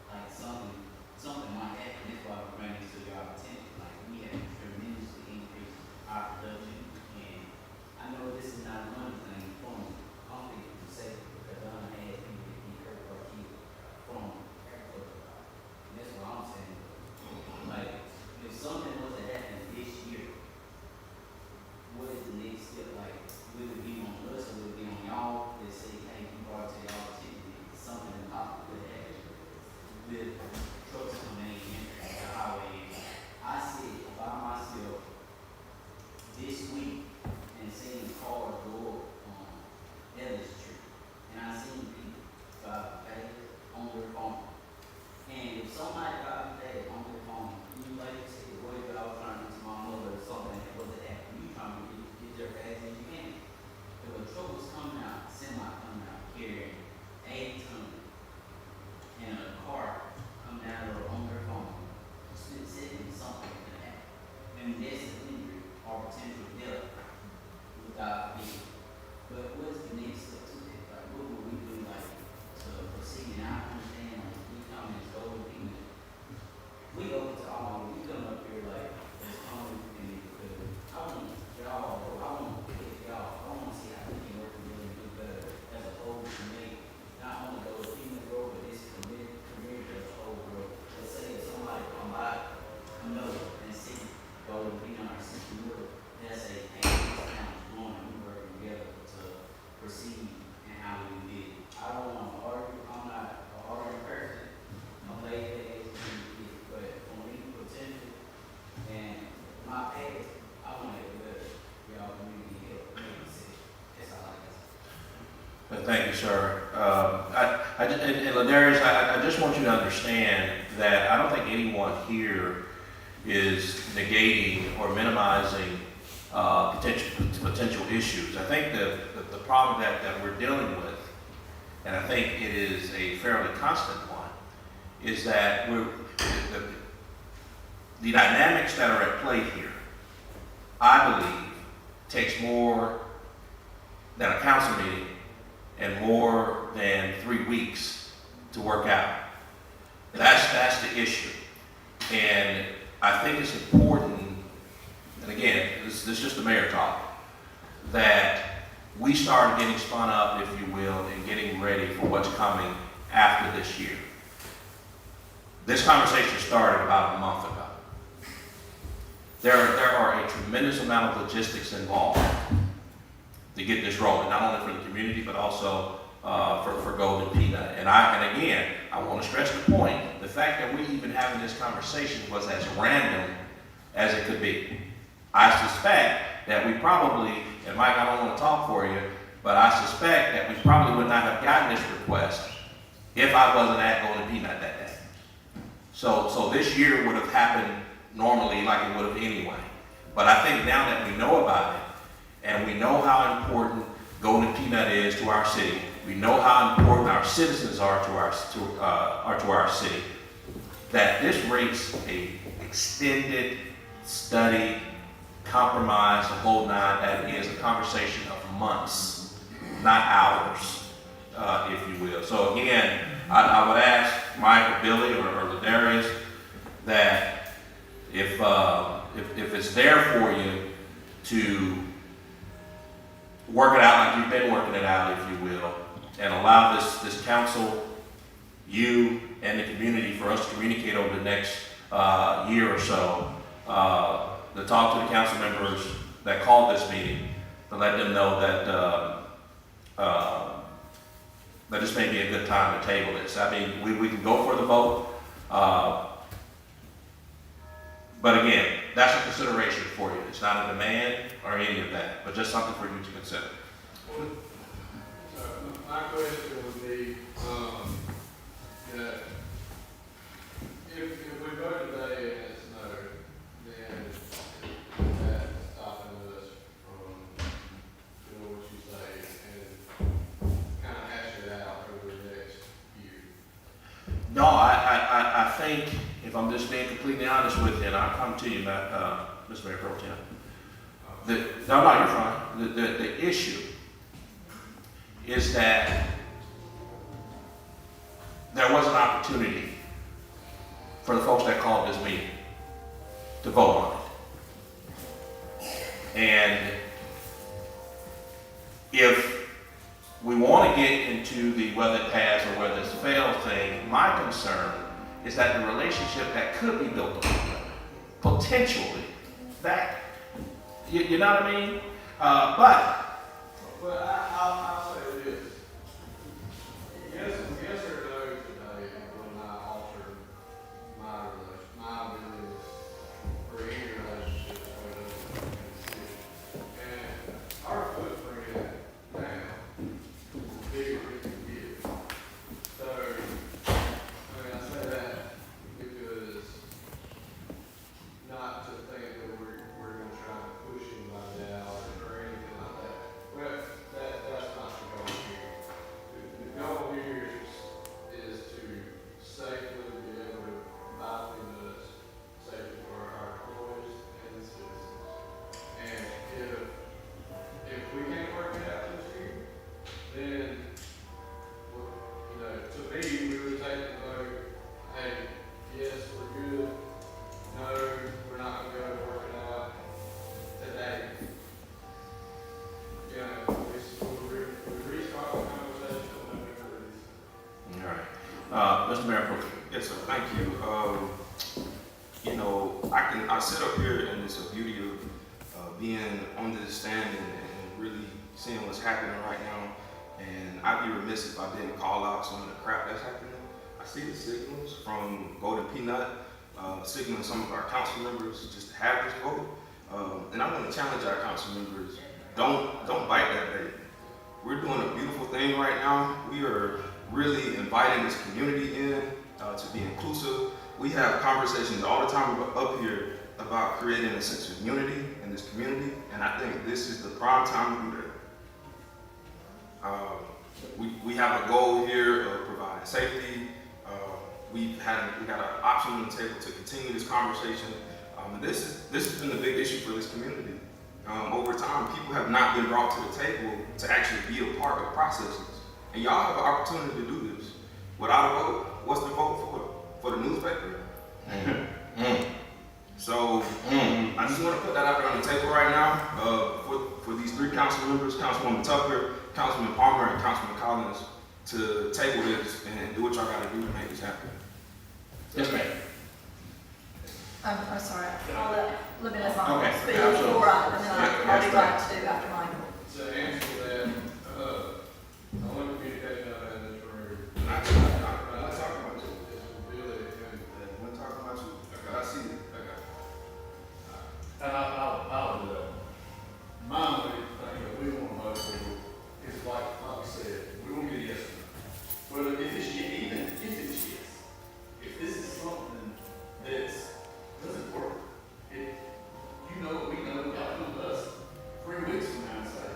like, something might happen, that's why we bring this to your attention. Like, we have tremendously increased our production, and I know this is not one thing from, I don't think you can say it, because I done had people that get hurt or killed from airport. And that's what I'm saying. Like, if something was to happen this year, what is the next step? Like, will it be on us or will it be on y'all that say, hey, we brought it to y'all attention, something impossible could happen with trucks coming in the highway? I sit by myself this week and seeing cars go up on Ellis Street, and I seen people drive fast on their phone. And if somebody drives fast on their phone, you like you said, what if I was trying to get to my mother or something that wasn't happening? You trying to get there fast as you can. If a truck was coming out, semi coming out, carrying 8 tons, and a car come down or on their phone, sitting something could happen. And that's an injury or potential death without being. But what's the next step to that? Like, what will we do, like, to proceed? And I understand, like, we come and go with people. We open to all, we come up here, like, as hungry as we can be, because I want y'all, I want to get y'all, I want to see how we can work together and do better as a whole to make not only those people grow, but this community as a whole grow. Let's say if somebody come by, know and see, go and be on our system, that's a hey, this town is growing, we work together to proceed in how we did. I don't want to argue, I'm not an arguing person, I'm laid back, but for me, potential and my past, I want to get better. Y'all community help make a decision. That's all I got to say. Well, thank you, sir. And Ladarius, I just want you to understand that I don't think anyone here is negating or minimizing potential issues. I think the problem that we're dealing with, and I think it is a fairly constant one, is that the dynamics that are at play here, I believe, takes more than a council meeting and more than 3 weeks to work out. That's the issue. And I think it's important, and again, this is just the mayor talk, that we start getting spun up, if you will, and getting ready for what's coming after this year. This conversation started about a month ago. There are a tremendous amount of logistics involved to get this rolling, not only for the community, but also for Golden Peanut. And again, I want to stress the point, the fact that we even having this conversation was as random as it could be. I suspect that we probably, and Mike, I don't want to talk for you, but I suspect that we probably would not have gotten this request if I wasn't at Golden Peanut that day. So this year would have happened normally like it would have anyway. But I think now that we know about it, and we know how important Golden Peanut is to our city, we know how important our citizens are to our city, that this rates a extended study, compromise, the whole nine, that is a conversation of months, not hours, if you will. So again, I would ask Mike or Billy or Ladarius that if it's there for you to work it out like you've been working it out, if you will, and allow this council, you and the community, for us to communicate over the next year or so, to talk to the council members that called this meeting, to let them know that that this may be a good time to table this. I mean, we can go for the vote, but again, that's a consideration for you. It's not a demand or any of that, but just something for you to consider. My question would be, that if we vote today and it's no, then that's stopping us from doing what you say and kind of hash it out over the next year. No, I think, if I'm just being completely honest with you, and I'll come to you, Mr. Mayor Pro Tem. No, you're fine. The issue is that there was an opportunity for the folks that called this meeting to vote on it. And if we want to get into the whether it pass or whether it's fail thing, my concern is that the relationship that could be built on, potentially, that, you know what I mean? But I'll say this. Yes or no today will not alter my ability for any relationship between us and the city. And our footprint now is bigger we can get. So, I say that because not to think that we're going to try and push anybody out or anything like that. Well, that's not the goal here. The goal here is to safely be able to buy peanuts safely for our employees and the citizens. And if we can't work it out this year, then, to me, we would take the vote, hey, yes, we're good. No, we're not going to go to work it out today. We restart the conversation on November. all right, Mr. Mayor Pro Tem. Yes, sir. Thank you. I sit up here and it's a beauty of being on this stand and really seeing what's happening right now. And I'd be remiss if I didn't call out some of the crap that's happening. I see the signals from Golden Peanut, signaling some of our council members just to have this vote. And I want to challenge our council members, don't bite that bait. We're doing a beautiful thing right now. We are really inviting this community in to be inclusive. We have conversations all the time up here about creating a sense of unity in this community, and I think this is the prime time to do that. We have a goal here of providing safety. We got an option on the table to continue this conversation. This has been the big issue for this community. over time, people have not been brought to the table to actually be a part of processes. And y'all have an opportunity to do this without a vote. What's the vote for? For the newspaper? So I just want to put that out there on the table right now for these three council members, Councilwoman Tucker, Councilman Palmer, and Councilman Collins, to table this and do what y'all got to do to make this happen. Yes, ma'am. I'm sorry, I'll let Michael Okay, speak absolutely. before and then I'll be glad to do after Michael. To answer that, the only communication I've had in this room I'm not talking about you. is really, I'm not talking about you. I see it. And I'll do that. My only thing that we want to know is like I said, we won't get a yes or no. Well, if it's yes, even if it's yes, if this is something that doesn't work, you know what we know, y'all come to us 3 weeks from now and say,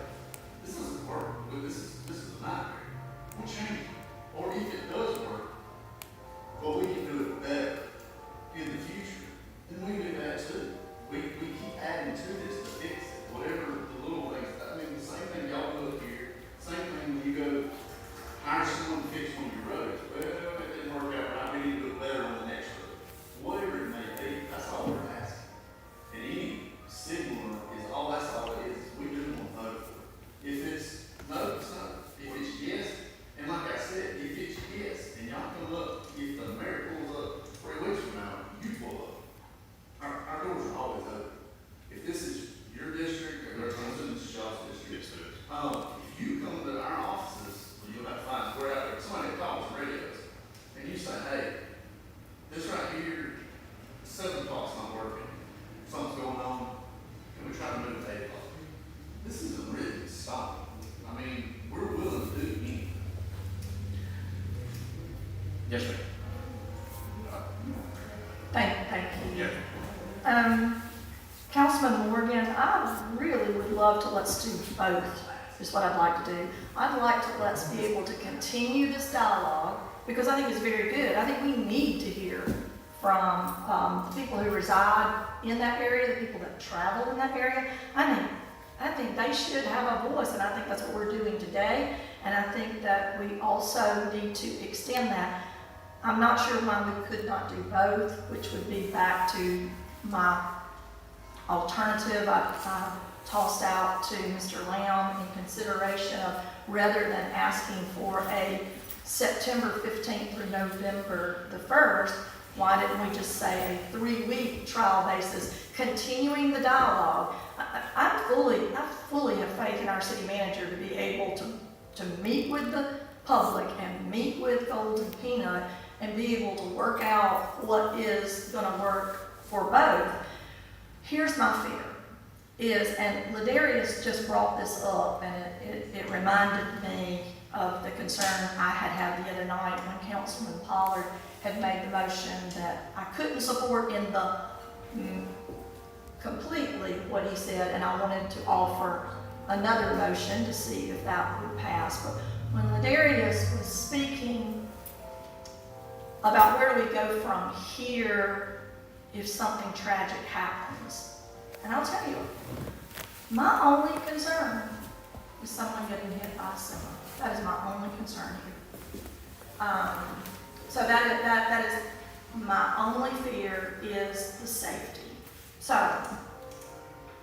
this doesn't work, but this is a nightmare. We'll change it. Or if it does work, but we can do it better in the future, then we do that too. We keep adding to this to fix it, whatever the little things. I mean, the same thing y'all do up here, same thing when you go hire someone to fix one of your roads. Well, it didn't work out right, we need to do it better on the next road. Whatever it may be, that's all we're asking. And any signaler is all, that's all it is. We do want to vote for it. If it's no, it's no. If it's yes, and like I said, if it's yes, and y'all come up, if the mayor pulls up 3 weeks from now, you pull up. Our doors are always open. If this is your district, or this is y'all's district, if you come to our offices, well, you'll have to find, we're out there, somebody calls radios, and you say, hey, this right here, 7 o'clock's not working, something's going on, can we try to move it to 8 o'clock? This isn't really stopping. I mean, we're willing to do anything. Yes, ma'am. Thank you. Yeah. Councilman Morgan, I really would love to let's do both, is what I'd like to do. I'd like to let's be able to continue this dialogue, because I think it's very good. I think we need to hear from the people who reside in that area, the people that travel in that area. I think they should have a voice, and I think that's what we're doing today. And I think that we also need to extend that. I'm not sure why we could not do both, which would be back to my alternative I tossed out to Mr. Lamb in consideration of, rather than asking for a September 15th through November the 1st, why didn't we just say a 3-week trial basis, continuing the dialogue? I fully have faith in our city manager to be able to meet with the public and meet with Golden Peanut and be able to work out what is going to work for both. Here's my fear and Ladarius just brought this up, and it reminded me of the concern I had the other night when Councilman Pollard had made the motion that I couldn't support in the completely what he said, and I wanted to offer another motion to see if that would pass. But when Ladarius was speaking about where we go from here if something tragic happens, and I'll tell you, my only concern is someone getting hit by a semi. That is my only concern here. So that is my only fear is the safety. So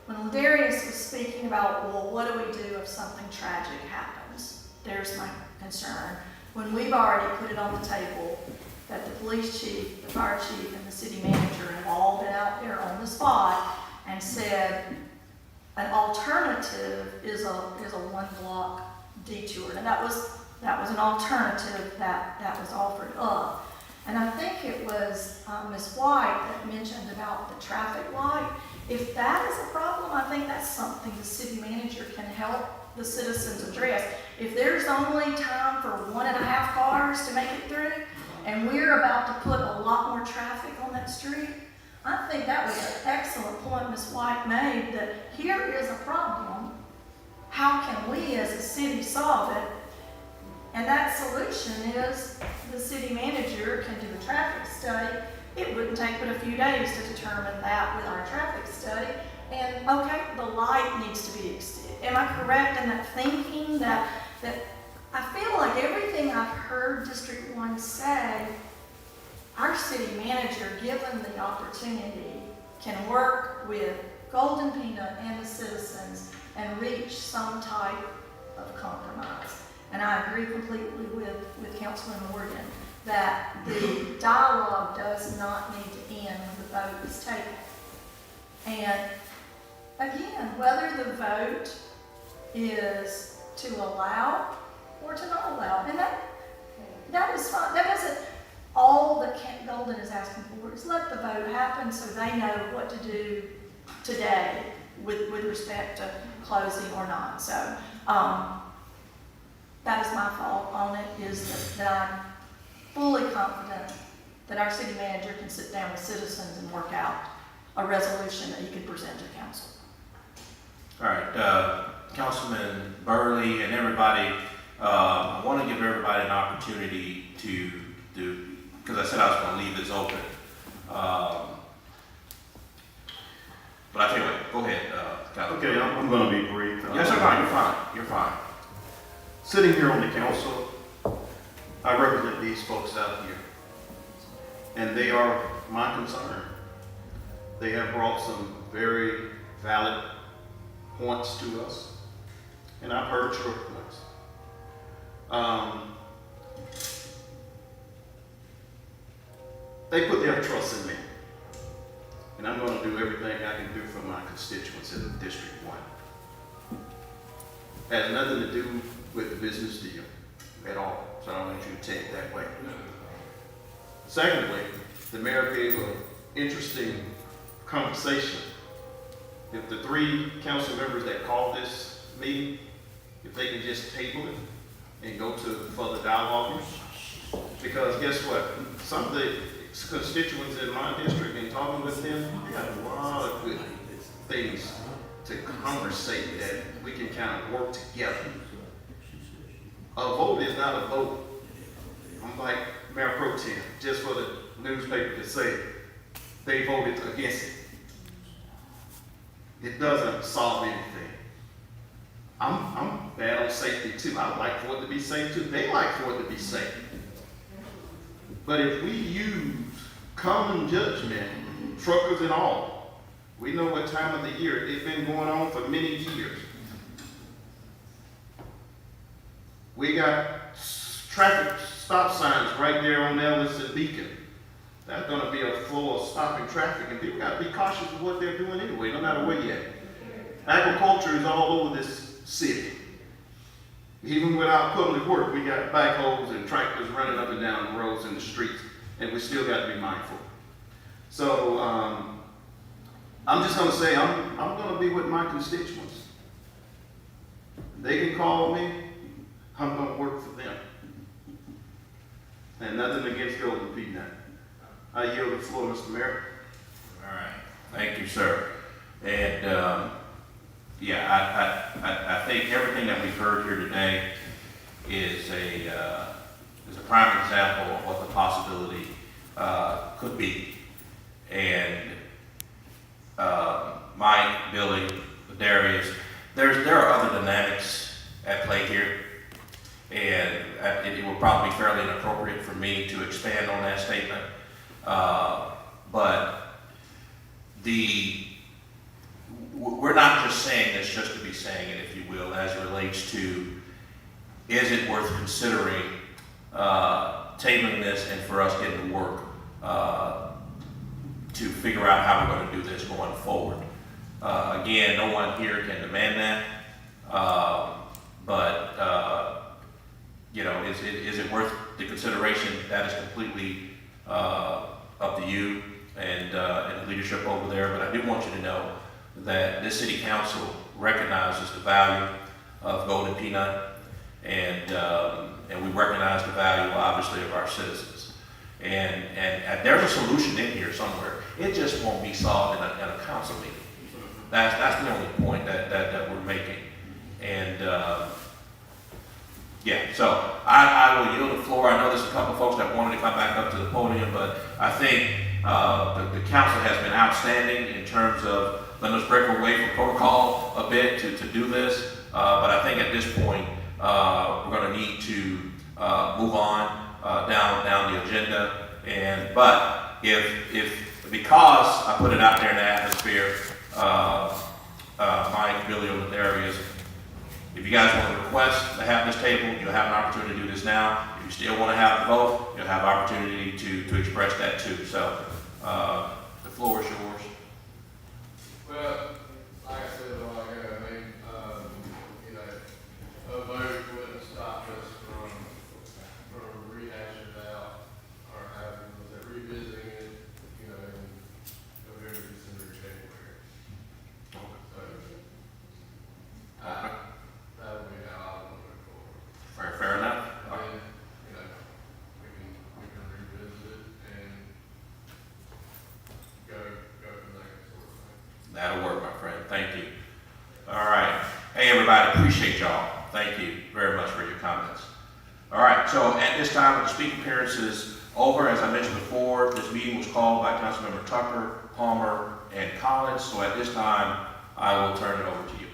when Ladarius was speaking about, well, what do we do if something tragic happens? There's my concern. When we've already put it on the table that the police chief, the fire chief, and the city manager have all been out there on the spot and said an alternative is a 1-block detour. And that was an alternative that was offered up. And I think it was Ms. White that mentioned about the traffic light. If that is a problem, I think that's something the city manager can help the citizens address. If there's only time for 1.5 cars to make it through, and we're about to put a lot more traffic on that street, I think that was an excellent point Ms. White made, that here is a problem. How can we as a city solve it? And that solution is the city manager can do a traffic study. It wouldn't take but a few days to determine that with our traffic study. And okay, the light needs to be extended. Am I correct in that thinking that I feel like everything I've heard District 1 say, our city manager, given the opportunity, can work with Golden Peanut and the citizens and reach some type of compromise. And I agree completely with Councilman Morgan that the dialogue does not need to end when the vote is taken. And again, whether the vote is to allow or to not allow, and that is fine. That doesn't, all that Golden is asking for is let the vote happen so they know what to do today with respect to closing or not. So that is my thought on it, is that I'm fully confident that our city manager can sit down with citizens and work out a resolution that he can present to council. All right, Councilman Burley and everybody, I want to give everybody an opportunity to do, because I said I was going to leave this open. But I tell you what, go ahead, Councilman. Okay, I'm going to be brief. Yes, sir, no, you're fine, you're fine. Sitting here on the council, I represent these folks out here, and they are my concern. They have brought some very valid points to us, and I've heard your points. They put their trust in me, and I'm going to do everything I can do for my constituents in District 1. Has nothing to do with the business deal at all, so I don't want you to take it that way. Secondly, the mayor gave an interesting conversation. If the 3 council members that called this meeting, if they can just table it and go to further dialogue, because guess what? Some of the constituents in my district, and talking with them, they got a lot of good things to conversate that we can kind of work together. A vote is not a vote. I'm like Mayor Pro Tem, just for the newspaper to say they voted against it. It doesn't solve anything. I'm bad on safety too. I like for it to be safe too. They like for it to be safe. But if we use common judgment, truckers and all, we know what time of the year. It's been going on for many years. We got traffic stop signs right there on Ellis and Beacon. That's going to be a flow of stopping traffic, and people got to be cautious of what they're doing anyway, no matter where you're at. Agriculture is all over this city. Even without public work, we got backhoes and tractors running up and down the roads and the streets, and we still got to be mindful. So I'm just going to say I'm going to be with my constituents. They can call me. I'm going to work for them. And nothing against Golden Peanut. I yield the floor, Mr. Mayor. All right, thank you, sir. And I think everything that we've heard here today is a prime example of what the possibility could be. And Mike, Billy, Darius, there are other dynamics at play here, and it would probably be fairly inappropriate for me to expand on that statement. But we're not just saying this just to be saying it, if you will, as it relates to, is it worth considering tabling this and for us getting to work to figure out how we're going to do this going forward. Again, no one here can demand that, is it worth the consideration? That is completely up to you and the leadership over there. But I do want you to know that this city council recognizes the value of Golden Peanut, and we recognize the value, obviously, of our citizens. And there's a solution in here somewhere. It just won't be solved in a council meeting. That's the only point that we're making. And so I will yield the floor. I know there's a couple of folks that wanted to come back up to the podium, but I think the council has been outstanding in terms of letting us break away from protocol a bit to do this. But I think at this point, we're going to need to move on down the agenda. But if because I put it out there in the atmosphere, Mike, Billy, over there is, if you guys want to request to have this table, you'll have an opportunity to do this now. If you still want to have the vote, you'll have opportunity to express that too. So the floor is yours. Well, like I said a while ago, I mean, you know, a vote wouldn't stop us from rehashing it out or having, revisiting it, you know, in November, December, January. So, that would be how I would move forward. Fair enough. And then, you know, we can revisit it and go from there, sort of thing. That'll work, my friend. Thank you. All right. Hey, everybody. Appreciate y'all. Thank you very much for your comments. All right. So at this time, with the speaking appearances over, as I mentioned before, this meeting was called by Councilmember Tucker, Palmer, and Collins. So at this time, I will turn it over to you.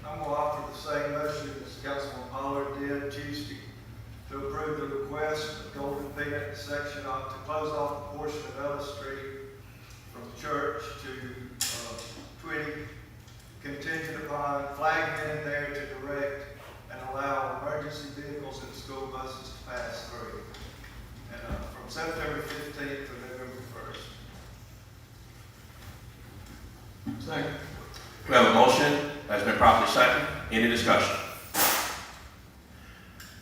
I'm going to offer the same motion as Councilman Pollard did Tuesday to approve the request of Golden Peanut section to close off a portion of Ellis Street from the church to Twitty, contingent upon flag men there to direct and allow emergency vehicles and school buses to pass through. And from September 15th to November 1st. Second. We have a motion that's been properly seconded. Any discussion?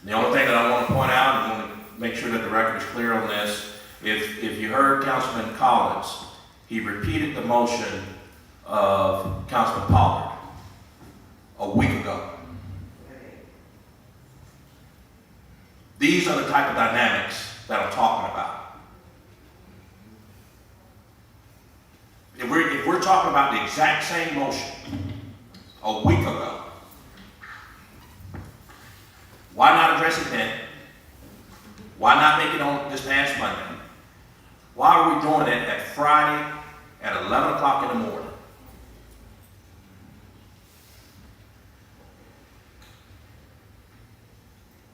The only thing that I want to point out, and I want to make sure that the record is clear on this, if you heard Councilman Collins, he repeated the motion of Councilman Pollard a week ago. These are the type of dynamics that I'm talking about. If we're talking about the exact same motion a week ago, why not address it then? Why not make it on this past Monday? Why are we doing it at Friday at 11 o'clock in the morning?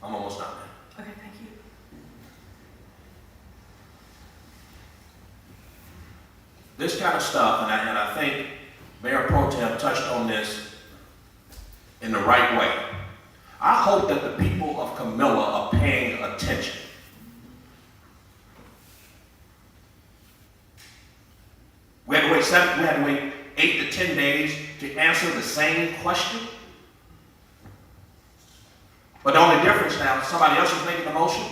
I'm almost done. Okay, thank you. This kind of stuff, and I think Mayor Pro Tem touched on this in the right way. I hope that the people of Camilla are paying attention. We had to wait 8 to 10 days to answer the same question. But the only difference now, somebody else is making the motion.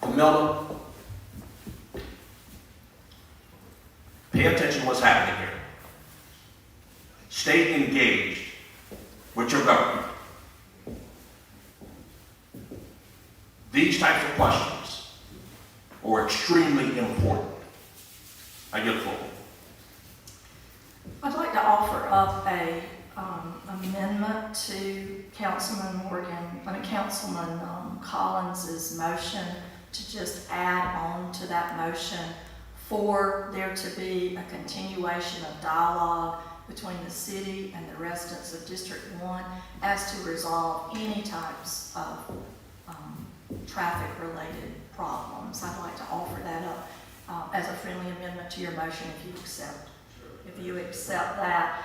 Camilla, pay attention to what's happening here. Stay engaged with your government. These types of questions are extremely important. I give the floor. I'd like to offer up a amendment to Councilman Collins's motion to just add on to that motion for there to be a continuation of dialogue between the city and the residents of District 1 as to resolve any types of traffic-related problems. I'd like to offer that up as a friendly amendment to your motion if you accept. If you accept that.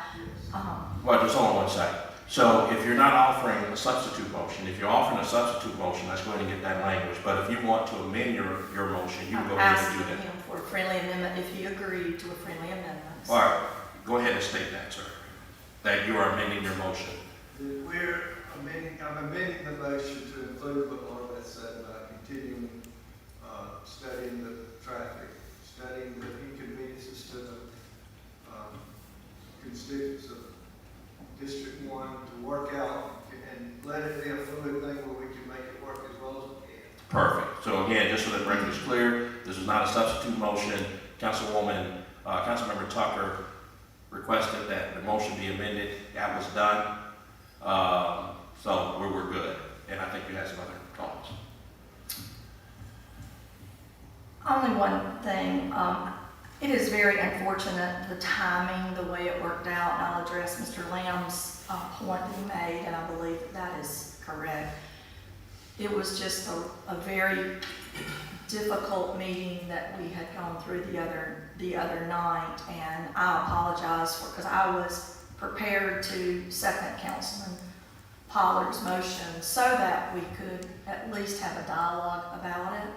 Well, just hold on one second. So if you're not offering a substitute motion, if you're offering a substitute motion, let's go ahead and get that language. But if you want to amend your motion, you can go ahead and do I'm that. asking him for a friendly amendment if he agreed to a friendly amendment. All right, go ahead and state that, sir, that you are amending your motion. I'm amending the motion to include what Laura has said about continuing studying the traffic, studying the inconveniences to the constituents of District 1 to work out and let it be a fluid thing where we can make it work as well as we can. Perfect. So again, just so that the record is clear, this is not a substitute motion. Councilmember Tucker requested that the motion be amended. That was done. So we're good. and I think you had some other comments. Only one thing, it is very unfortunate, the timing, the way it worked out, and I'll address Mr. Lamb's point that he made, and I believe that that is correct. It was just a very difficult meeting that we had gone through the other night, and I apologize for, because I was prepared to second Councilman Pollard's motion so that we could at least have a dialogue about it.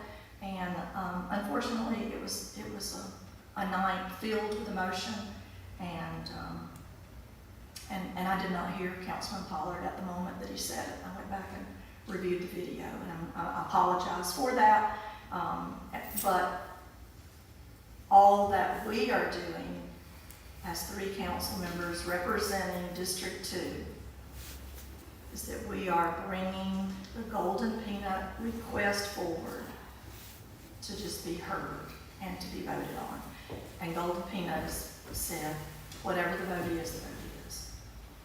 And unfortunately, it was a night filled with emotion, and I did not hear Councilman Pollard at the moment that he said it. I went back and reviewed the video, and I apologize for that. But all that we are doing as 3 council members representing District 2 is that we are bringing the Golden Peanut request forward to just be heard and to be voted on. And Golden Peanut has said, whatever the vote is, the vote is.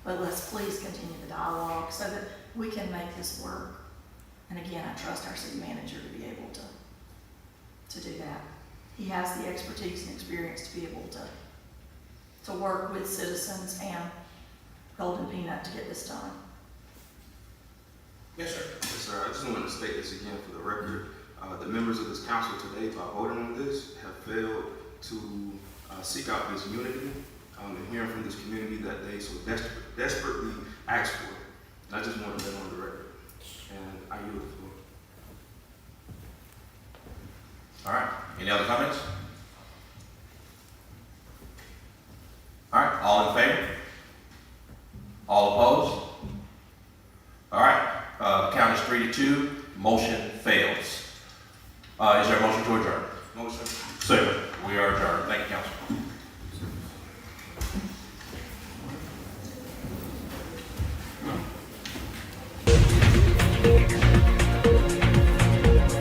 But let's please continue the dialogue so that we can make this work. And again, I trust our city manager to be able to do that. He has the expertise and experience to be able to work with citizens and Golden Peanut to get this done. Yes, sir. Yes, sir. I just wanted to state this again for the record. The members of this council today, by voting on this, have failed to seek out this unity and hearing from this community that they so desperately asked for. And I just wanted that on the record. And I yield the floor. All right. Any other comments? All right. All in favor? All opposed? All right. Count is 3-2. Motion fails. Is there a motion to adjourn? Motion. Second. We are adjourned. Thank you, council.